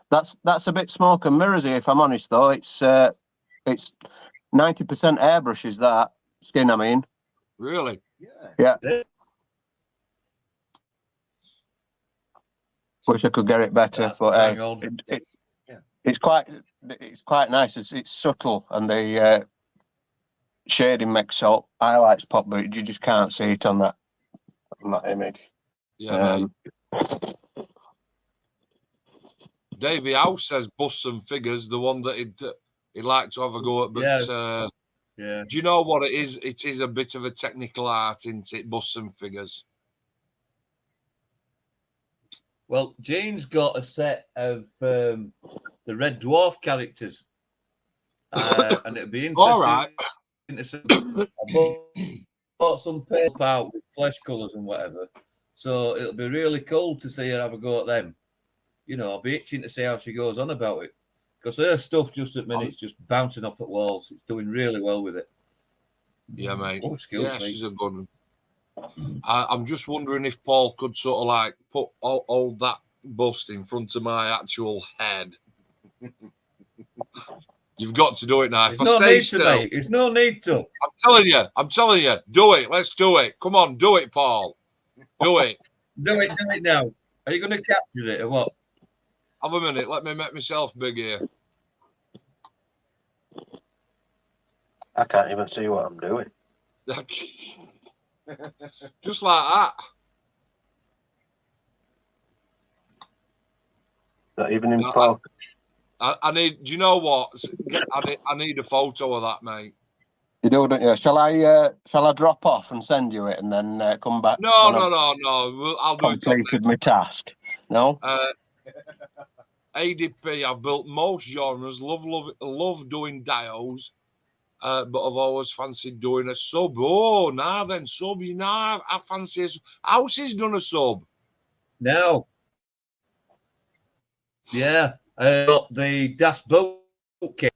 That's a bit smoke and mirrorsy, if I'm honest. Though it's 90% airbrush. Is that skin? I mean, Really? yeah. Wish I could get it better, That's but bang on. it's quite nice. It's subtle, and the shading makes all highlights pop, but you just can't see it on that image. Yeah, mate. Davey House says Busts and Figures, the one that he'd like to have a go at, but Yeah. do you know what it is? It is a bit of a technical art, isn't it? Busts and Figures. Well, Jane's got a set of the Red Dwarf characters, and it'll be interesting. All right. I bought some paper out with flesh colours and whatever, so it'll be really cool to see her have a go at them. You know, I'll be itching to see how she goes on about it, because her stuff just at minutes just bouncing off at walls. It's doing really well with it. Yeah, mate. Oh, excuse me. She's a good one. I'm just wondering if Paul could sort of like put all that bust in front of my actual head. You've got to do it now. There's no need to, mate. There's no need to. I'm telling you. Do it. Let's do it. Come on, do it, Paul. Do it. Do it now. Are you going to capture it or what? Have a minute. Let me make myself big here. I can't even see what I'm doing. Just like that. Not even in focus. I need. Do you know what? I need a photo of that, mate. You do, don't you? Shall I drop off and send you it, and then come back? No. I'll do it. Completed my task. No. ADP. I've built most genres. Love doing dials, but I've always fancied doing a sub. Oh, now then, sub. You know, I fancy. House has done a sub. No. Yeah. Got the Das Boat kit,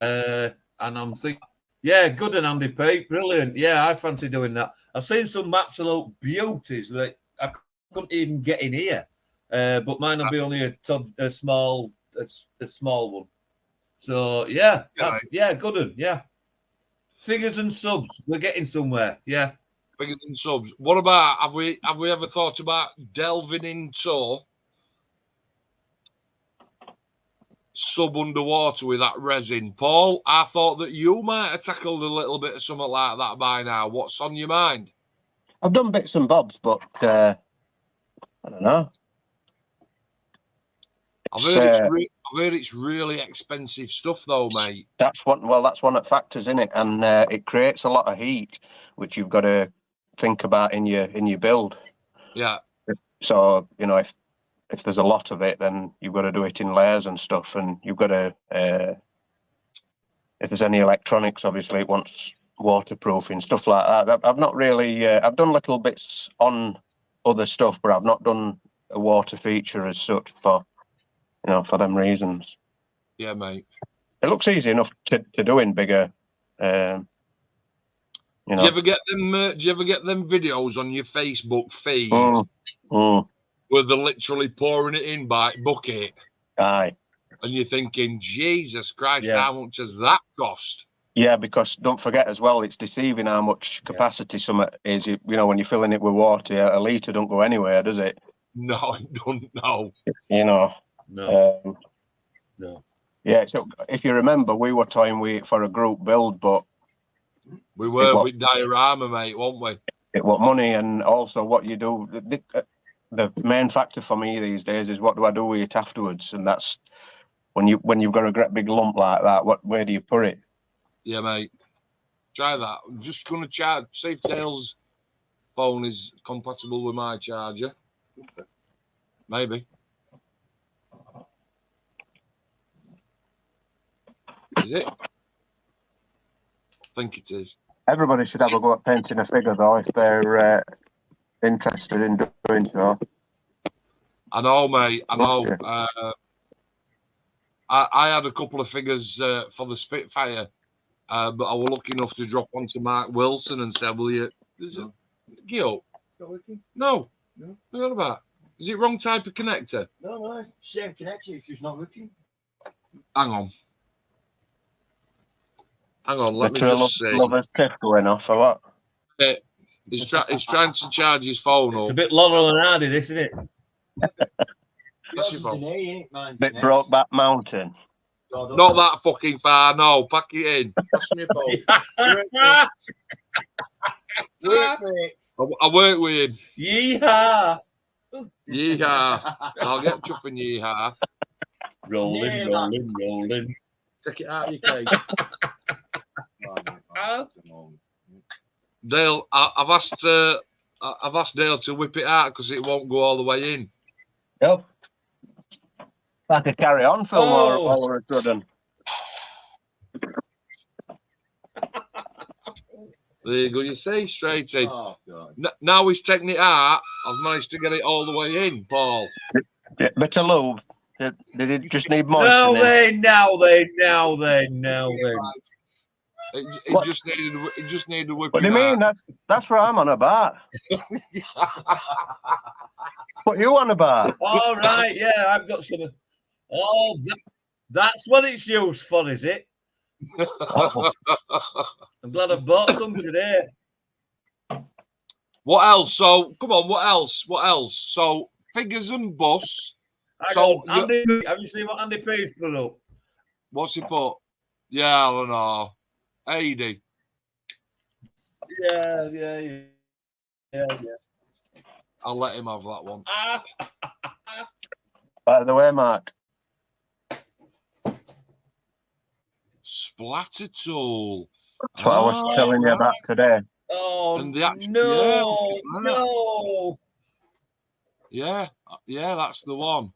and I'm thinking, yeah, good and Andy Pate, brilliant. Yeah, I fancy doing that. I've seen some absolute beauties that I couldn't even get in here, but mine will be only a small one. So yeah, good one. Yeah, figures and subs, we're getting somewhere. Yeah, Figures and subs. What about have we ever thought about delving into sub underwater with that resin? Paul, I thought that you might have tackled a little bit of something like that by now. What's on your mind? I've done bits and bobs, but I don't know. I've heard it's really expensive stuff though, mate. That's one that factors in it, and it creates a lot of heat, which you've got to think about in your build. Yeah. So if there's a lot of it, then you've got to do it in layers and stuff, and you've got to if there's any electronics, obviously it wants waterproofing, stuff like that. I've not really I've done little bits on other stuff, but I've not done a water feature as such for them reasons. Yeah, mate. It looks easy enough to do in bigger. Do you ever get them? Do you ever get them videos on your Facebook feed where they're literally pouring it in by bucket? Aye. And you're thinking, Jesus Christ, how much has that cost? Yeah, because don't forget as well, it's deceiving how much capacity some is. When you're filling it with water, a litre don't go anywhere, does it? No, it don't. No. No. No. Yeah, so if you remember, we were toying for a group build, but we were with diorama, mate, weren't we? It was money, and also what you do. The main factor for me these days is what do I do with it afterwards, and that's when you've got a great big lump like that. Where do you put it? Yeah, mate. Try that. I'm just gonna charge. Safe Tail's phone is compatible with my charger. Maybe. Is it? I think it is. Everybody should have a go at painting a figure, though, if they're interested in doing so. I know, mate. I know. I had a couple of figures for the Spitfire, but I was lucky enough to drop onto Mark Wilson and say, "Will you, Gil? No. Forgot about. Is it wrong type of connector? No, same connector. It's just not working. Hang on. Let me just see. Lover's tip going off or what? He's trying to charge his phone up. It's a bit Laurel and Hardy, this, isn't it? That's your phone. Bit Brokeback Mountain. Not that fucking far, no. Pack it in. Pass me your phone. I work with him. Yeehaw! I'll get chuffing yeehaw. Rolling. Take it out of your case. Dale, I've asked Dale to whip it out because it won't go all the way in. Yep. I could carry on, Phil, all of a sudden. There you go. You see, straight in. Oh, God. Now he's taking it out. I've managed to get it all the way in, Paul. Yeah, bit of lube. Did it just need moistening? Now then. It just needed to whip. What do you mean? That's what I'm on about. What you on about? All right, yeah, I've got some. Oh, that's what it's used for, is it? Oh. I'm glad I bought some today. What else? So come on, what else? So figures and busts. Andy, have you seen what Andy P's put up? What's he put? Yeah, I don't know. 80. Yeah. I'll let him have that one. By the way, Mark. Splatter tool. That's what I was telling you about today. Oh, and the no. Yeah, that's the one.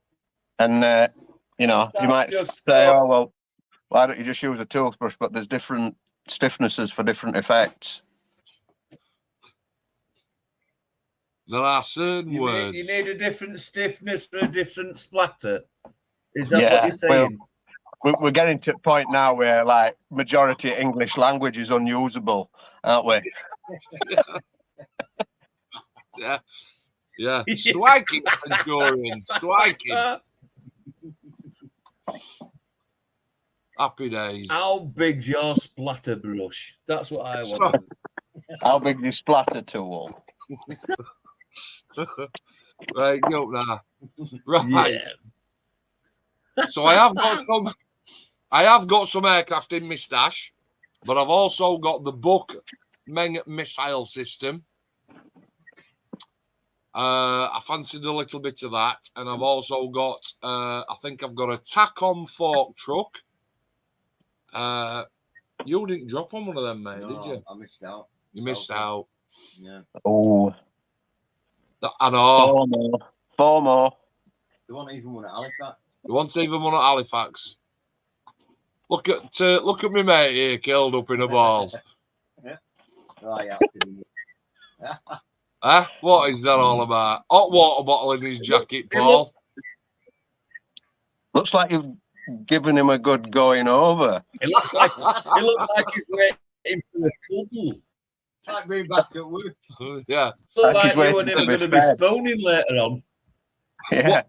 And, you might say, oh, well, why don't you just use a toothbrush? But there's different stiffnesses for different effects. There are certain words. You need a different stiffness for a different splatter. Is that what you're saying? Well, we're getting to a point now where, like, majority of English language is unusable, aren't we? Yeah. Striking, Centurion. Striking. Happy days. How big's your splatter brush? That's what I want. How big is splatter tool? Right, go up now. Right. Yeah. So I have got some aircraft in my stash, but I've also got the Buck Meng missile system. I fancied a little bit of that, and I've also got I think I've got a tack-on fork truck. You didn't drop on one of them, mate, did you? I missed out. You missed out. Yeah. Oh, I know. Four more. They won't even want to Halifax. You want even one at Halifax? Look at me mate here, curled up in a ball. Oh, yeah. Huh? What is that all about? Hot water bottle in his jacket, Paul. Looks like you've given him a good going over. It looks like he's waiting for a couple. It's like being back at work. Yeah. Looks Like he's like you waiting and him to are be going to be fed. spooning later on. Yeah.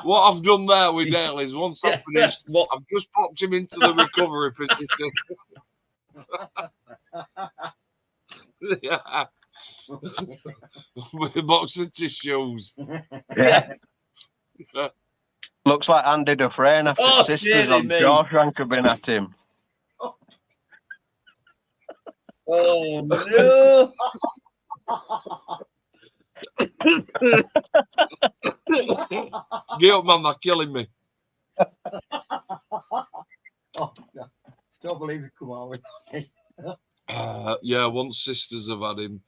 What I've done there with Dale is once I've finished, What? I've just popped him into the recovery position. Yeah. With a box of tissues. Yeah. Looks like Andy Dufresne after Oh, Sisters dearie on me. Shawshank have been at him. Oh no! Get up, man, they're killing me. Oh, don't believe it come out with. Yeah, once Sisters have had him.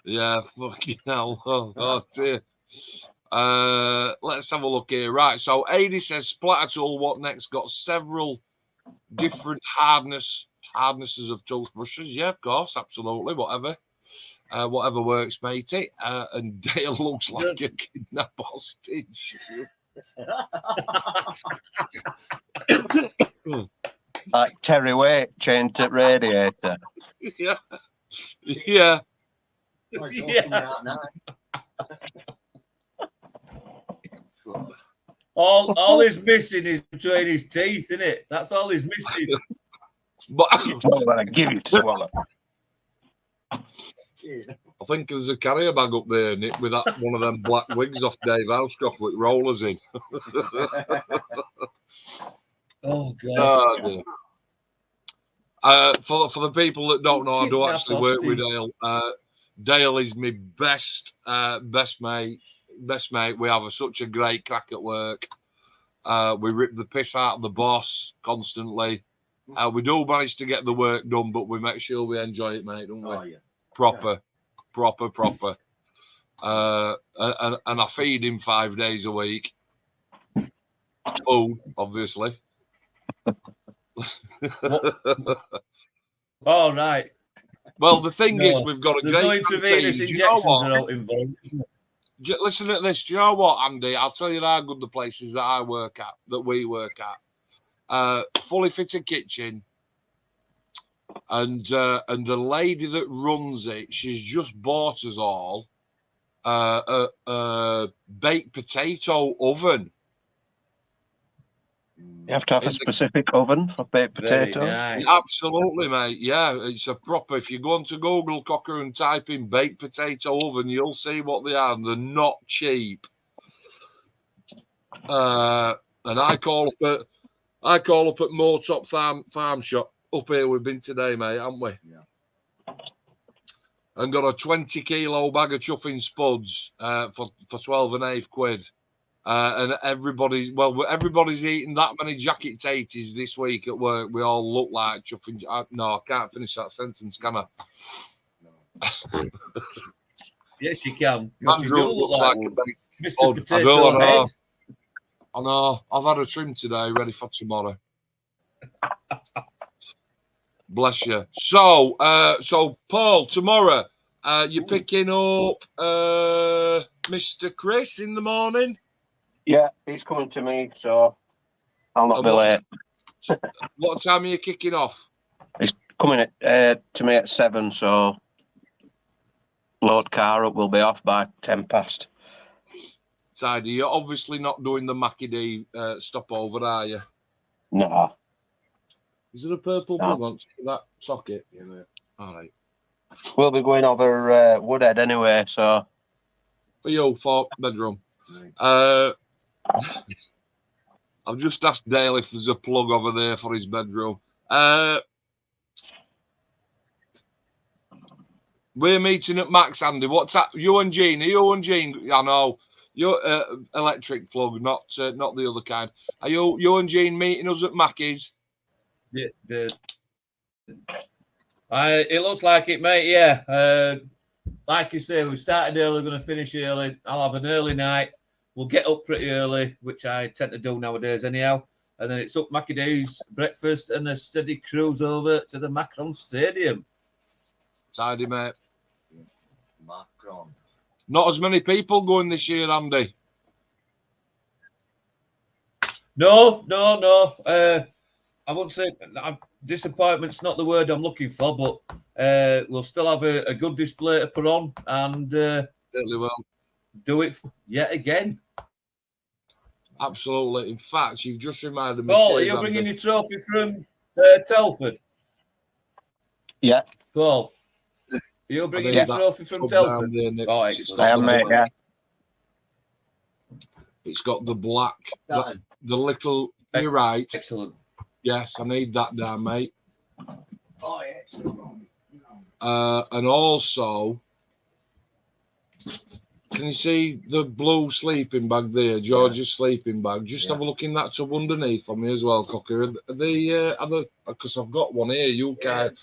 Yeah, fucking hell. Oh dear. Let's have a look here. Right, so Adi says splatter tool. What next? Got several different hardnesses of toothbrushes. Yeah, of course, absolutely. Whatever works, matey. And Dale looks like a kidnapped hostage. Like Terry Waite chained to radiator. Yeah. Yeah. All he's missing is between his teeth, isn't it? That's all he's missing. But What will I give you to swallow? I think there's a carrier bag up there, Nick, with that one of them black wigs off Dave Housecroft with rollers in. Oh God! Oh, dear. For the people that don't know, I do actually work with Dale. Dale is my best mate. We have such a great crack at work. We rip the piss out of the boss constantly. We do manage to get the work done, but we make sure we enjoy it, mate, don't we? Oh, yeah. Proper. And I feed him 5 days a week. Food, obviously. All right. Well, the thing is, we've got a There's great no intravenous canteen. Do you know injections what? are out involved. Listen to this. Do you know what, Andy? I'll tell you how good the places that we work at. Fully fitted kitchen. And the lady that runs it, she's just bought us all a baked potato oven. You have to have a specific oven for baked potatoes. Nice. Absolutely, mate. Yeah, it's a proper. If you go onto Google Cocker and type in baked potato oven, you'll see what they are. They're not cheap. And I call up at Moortop Farm Shop up here. We've been today, mate, haven't we? Yeah. And got a 20-kilo bag of chuffing spuds for 12.5 quid. And everybody's eating that many jacket taties this week at work. We all look like chuffing. No, I can't finish that sentence, can I? No. Yes, you can. Andrew looks like a big Mr. spud. Potato Head. I know. I've had a trim today, ready for tomorrow. Bless you. So Paul, tomorrow, you're picking up Mr. Chris in the morning. Yeah, he's coming to me, so I'll not be late. What time are you kicking off? He's coming to me at 7, so load car up. We'll be off by 10 past. Tidy. You're obviously not doing the Mackie D stopover, are you? No. Is there a purple plug on that socket? Yeah, mate. All right. We'll be going over Woodhead anyway, so. For you, for bedroom. I've just asked Dale if there's a plug over there for his bedroom. We're meeting at Max, Andy. What's that? You and Jean? Are you and Jean? I know. You're electric plug, not the other kind. Are you and Jean meeting us at Mackie's? Yeah, it looks like it, mate. Yeah. Like you say, we started early, going to finish early. I'll have an early night. We'll get up pretty early, which I tend to do nowadays anyhow. And then it's up Mackie D's, breakfast, and a steady cruise over to the Macron Stadium. Tidy, mate. Macron. Not as many people going this year, Andy. No. I wouldn't say disappointment's not the word I'm looking for, but we'll still have a good display to put on and Certainly will. do it yet again. Absolutely. In fact, you've just reminded me. Paul, are you bringing your trophy from Telford? Yeah. Paul, are you bringing your trophy from Telford? Oh, excellent. I am, mate, yeah. It's got the black, the little. You're right. Excellent. Yes, I need that down, mate. Oh, yeah. And also, can you see the blue sleeping bag there, George's sleeping bag? Just have a look in that tub underneath for me as well, Cocker. Are they other? Because I've got one here. You can.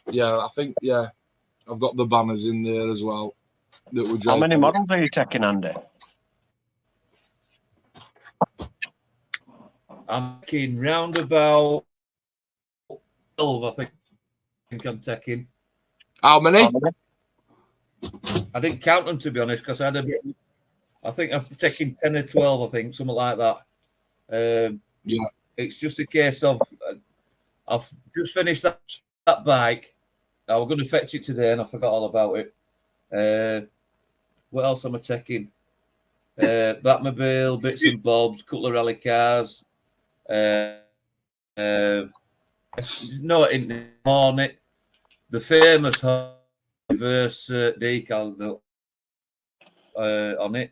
Yeah, I think I've got the banners in there as well. That were How many models are you taking, Andy? I'm taking round about 12, I think I'm taking. How many? I didn't count them, to be honest, because I think I'm taking 10 or 12, I think, something like that. Yeah. It's just a case of I've just finished that bike. I was going to fetch it today and I forgot all about it. What else am I taking? Batmobile, bits and bobs, couple of rally cars. No, in the morning, the famous reverse decal on it.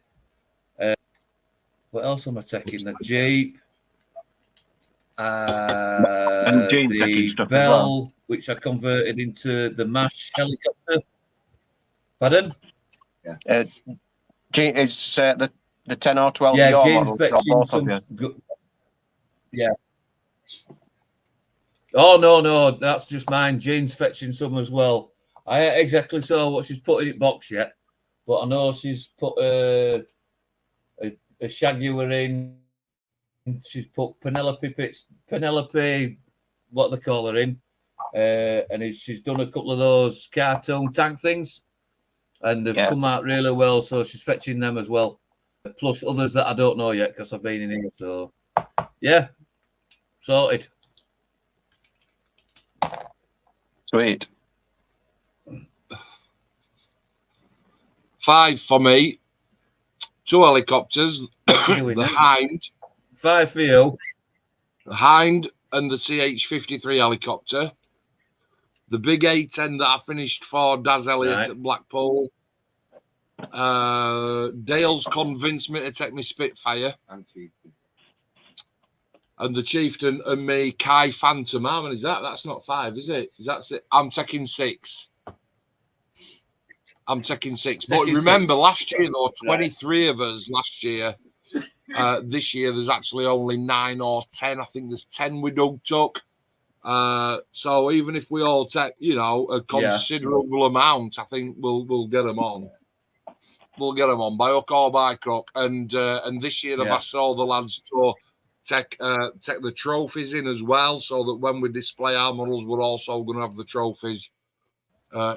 What else am I taking? The Jeep, And Jean taking the stuff Bell, as well. which I converted into the MASH helicopter. Pardon? Jean, it's the 10 or 12 Yeah, your James models, got fetching both of some. you. Yeah. Oh no, that's just mine. Jane's fetching some as well. I ain't exactly saw what she's put in it box yet, but I know she's put a Shaguar in. She's put Penelope, what they call her in, and she's done a couple of those cartoon tank things, and they've come out really well. So she's fetching them as well, plus others that I don't know yet because I've been in here. So yeah, sorted. Sweet. 5 for me. 2 helicopters. The Hind. 5 for you. The Hind and the CH-53 helicopter. The big A10 that I finished for Daz Elliott at Blackpool. Dale's convinced me to take me Spitfire. And the Chieftain and me, Kai Phantom. How many is that? That's not 5, is it? Is that it? I'm taking 6. But remember, last year, there were 23 of us last year. This year, there's actually only 9 or 10. I think there's 10 we dug took. So even if we all take, a considerable amount, I think we'll get them on. We'll get them on by hook or by crook. And this year, I've asked all the lads to take the trophies in as well, so that when we display our models, we're also going to have the trophies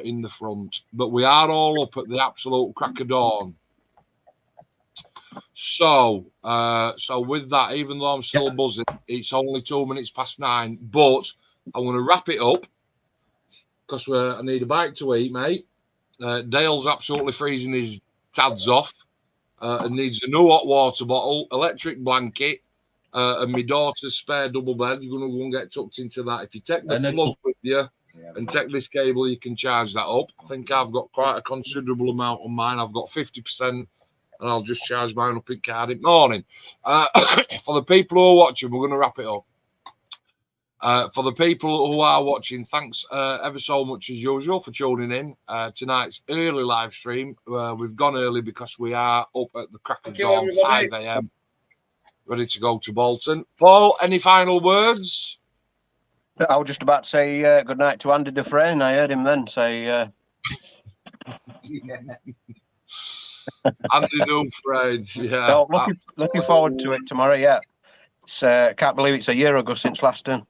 in the front. But we are all up at the absolute crack of dawn. So with that, even though I'm still buzzing, it's only 2 minutes past 9. But I'm going to wrap it up because I need a bite to eat, mate. Dale's absolutely freezing his tads off and needs a new hot water bottle, electric blanket, and my daughter's spare double bed. You're going to go and get tucked into that. If you take the plug with you, and take this cable, you can charge that up. I think I've got quite a considerable amount on mine. I've got 50%, and I'll just charge mine up in Cardiff morning. For the people who are watching, we're going to wrap it up. For the people who are watching, thanks ever so much as usual for tuning in. Tonight's early live stream. We've gone early because we are up at the crack of dawn, 5 a.m. ready to go to Bolton. Paul, any final words? I was just about to say good night to Andy Dufresne. I heard him then say. Andy Dufresne, yeah. No, looking forward to it tomorrow. Yeah, can't believe it's a year ago since last time.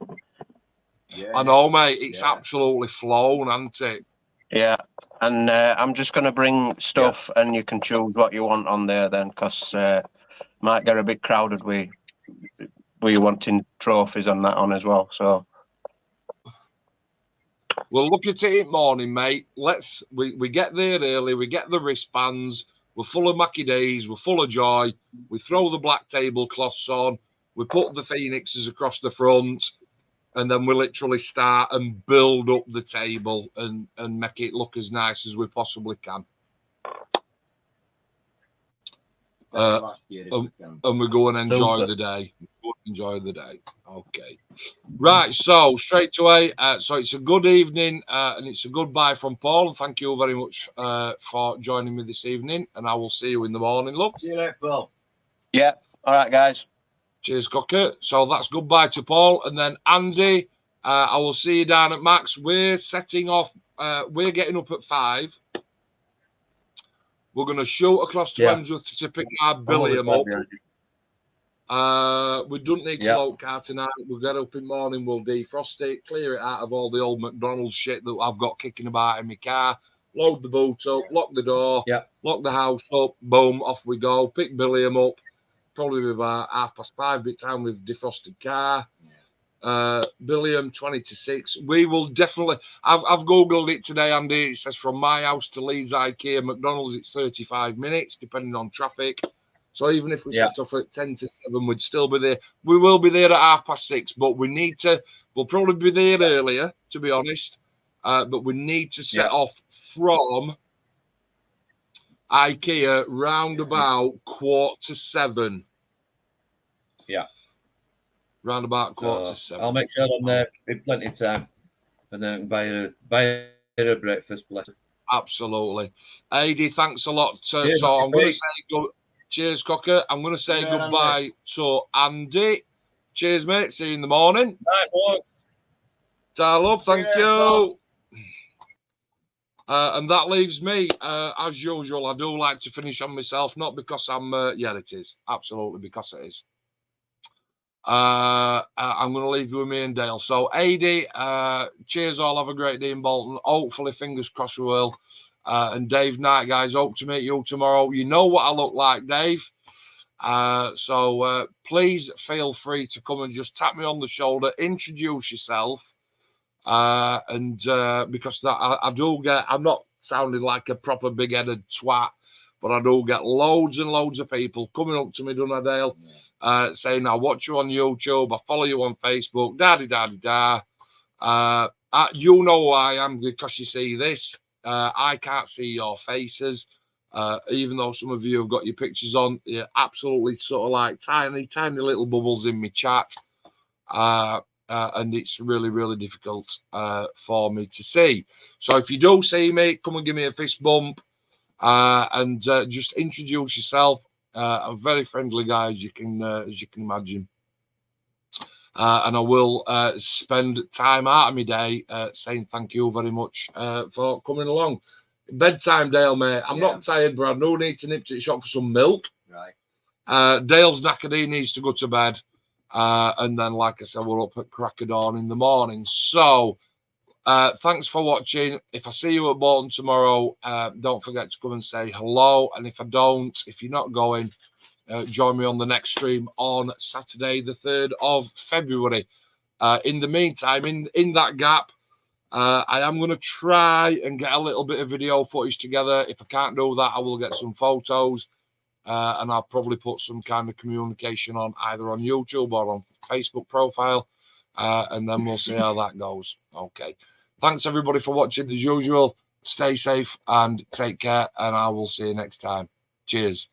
Yeah. I know, mate. It's absolutely flown, hasn't it? Yeah, and I'm just going to bring stuff, and you can choose what you want on there then, because might get a bit crowded. We wanting trophies on that on as well. So we'll look at it in morning, mate. We get there early. We get the wristbands. We're full of Mackie days. We're full of joy. We throw the black tablecloths on. We put the phoenixes across the front, and then we literally start and build up the table and make it look as nice as we possibly can. And we go and enjoy the day. Okay. Right, so straight away. So it's a good evening and it's a goodbye from Paul. Thank you very much for joining me this evening, and I will see you in the morning, love. See you later, Paul. yeah, all right, guys. Cheers, Cocker. So that's goodbye to Paul. And then Andy, I will see you down at Max. We're setting off. We're getting up at 5. We're going to shoot across to Hemsworth to pick our Billiam up. We don't need to load car tonight. We'll get up in the morning. We'll defrost it, clear it out of all the old McDonald's shit that I've got kicking about in my car. Load the boot up, lock the door, lock the house up. Boom, off we go. Pick Billiam up. Probably about 5:30 by the time we've defrosted car. Billiam 20 to 6. We will definitely. I've googled it today, Andy. It says from my house to Leeds IKEA McDonald's, it's 35 minutes, depending on traffic. So even if we set off at 10 to 7, we'd still be there. We will be there at 6:30, but we need to. We'll probably be there earlier, to be honest. But we need to set off from IKEA round about 6:45. Yeah. Round about 6:45. I'll make sure I'm there in plenty of time, and then buy her a breakfast. Bless her. Absolutely. AD, thanks a lot. Cheers, so I'm going to say cheers, Cocker. I'm going to say goodbye to Andy. Cheers, mate. See you in the morning. Nice work. Love, thank you. And that leaves me, as usual. I do like to finish on myself, not because I'm. It is absolutely because it is. I'm going to leave you with me and Dale. So, AD, cheers all. Have a great day in Bolton. Hopefully, fingers crossed we will. And Dave, night, guys. Hope to meet you tomorrow. You know what I look like, Dave. So please feel free to come and just tap me on the shoulder, introduce yourself. And because that I do get, I'm not sounding like a proper big-headed twat, but I do get loads and loads of people coming up to me, Dale, saying, I watch you on YouTube, I follow you on Facebook, you know who I am because you see this. I can't see your faces, even though some of you have got your pictures on. You're absolutely sort of like tiny little bubbles in my chat. And it's really, really difficult for me to see. So if you do see me, come and give me a fist bump and just introduce yourself. I'm a very friendly guy, as you can imagine. And I will spend time out of my day saying thank you very much for coming along. Bedtime, Dale, mate. I'm not tired, but I do need to nip to the shop for some milk. Right. Dale's knackered. He needs to go to bed. And then, like I said, we're up at crack of dawn in the morning. So, thanks for watching. If I see you at Bolton tomorrow, don't forget to come and say hello. And if I don't, if you're not going, join me on the next stream on Saturday, the 3rd of February. In the meantime, in that gap, I am going to try and get a little bit of video footage together. If I can't do that, I will get some photos. And I'll probably put some kind of communication on either on YouTube or on Facebook profile. And then we'll see how that goes. Okay. Thanks everybody for watching as usual. Stay safe and take care, and I will see you next time. Cheers.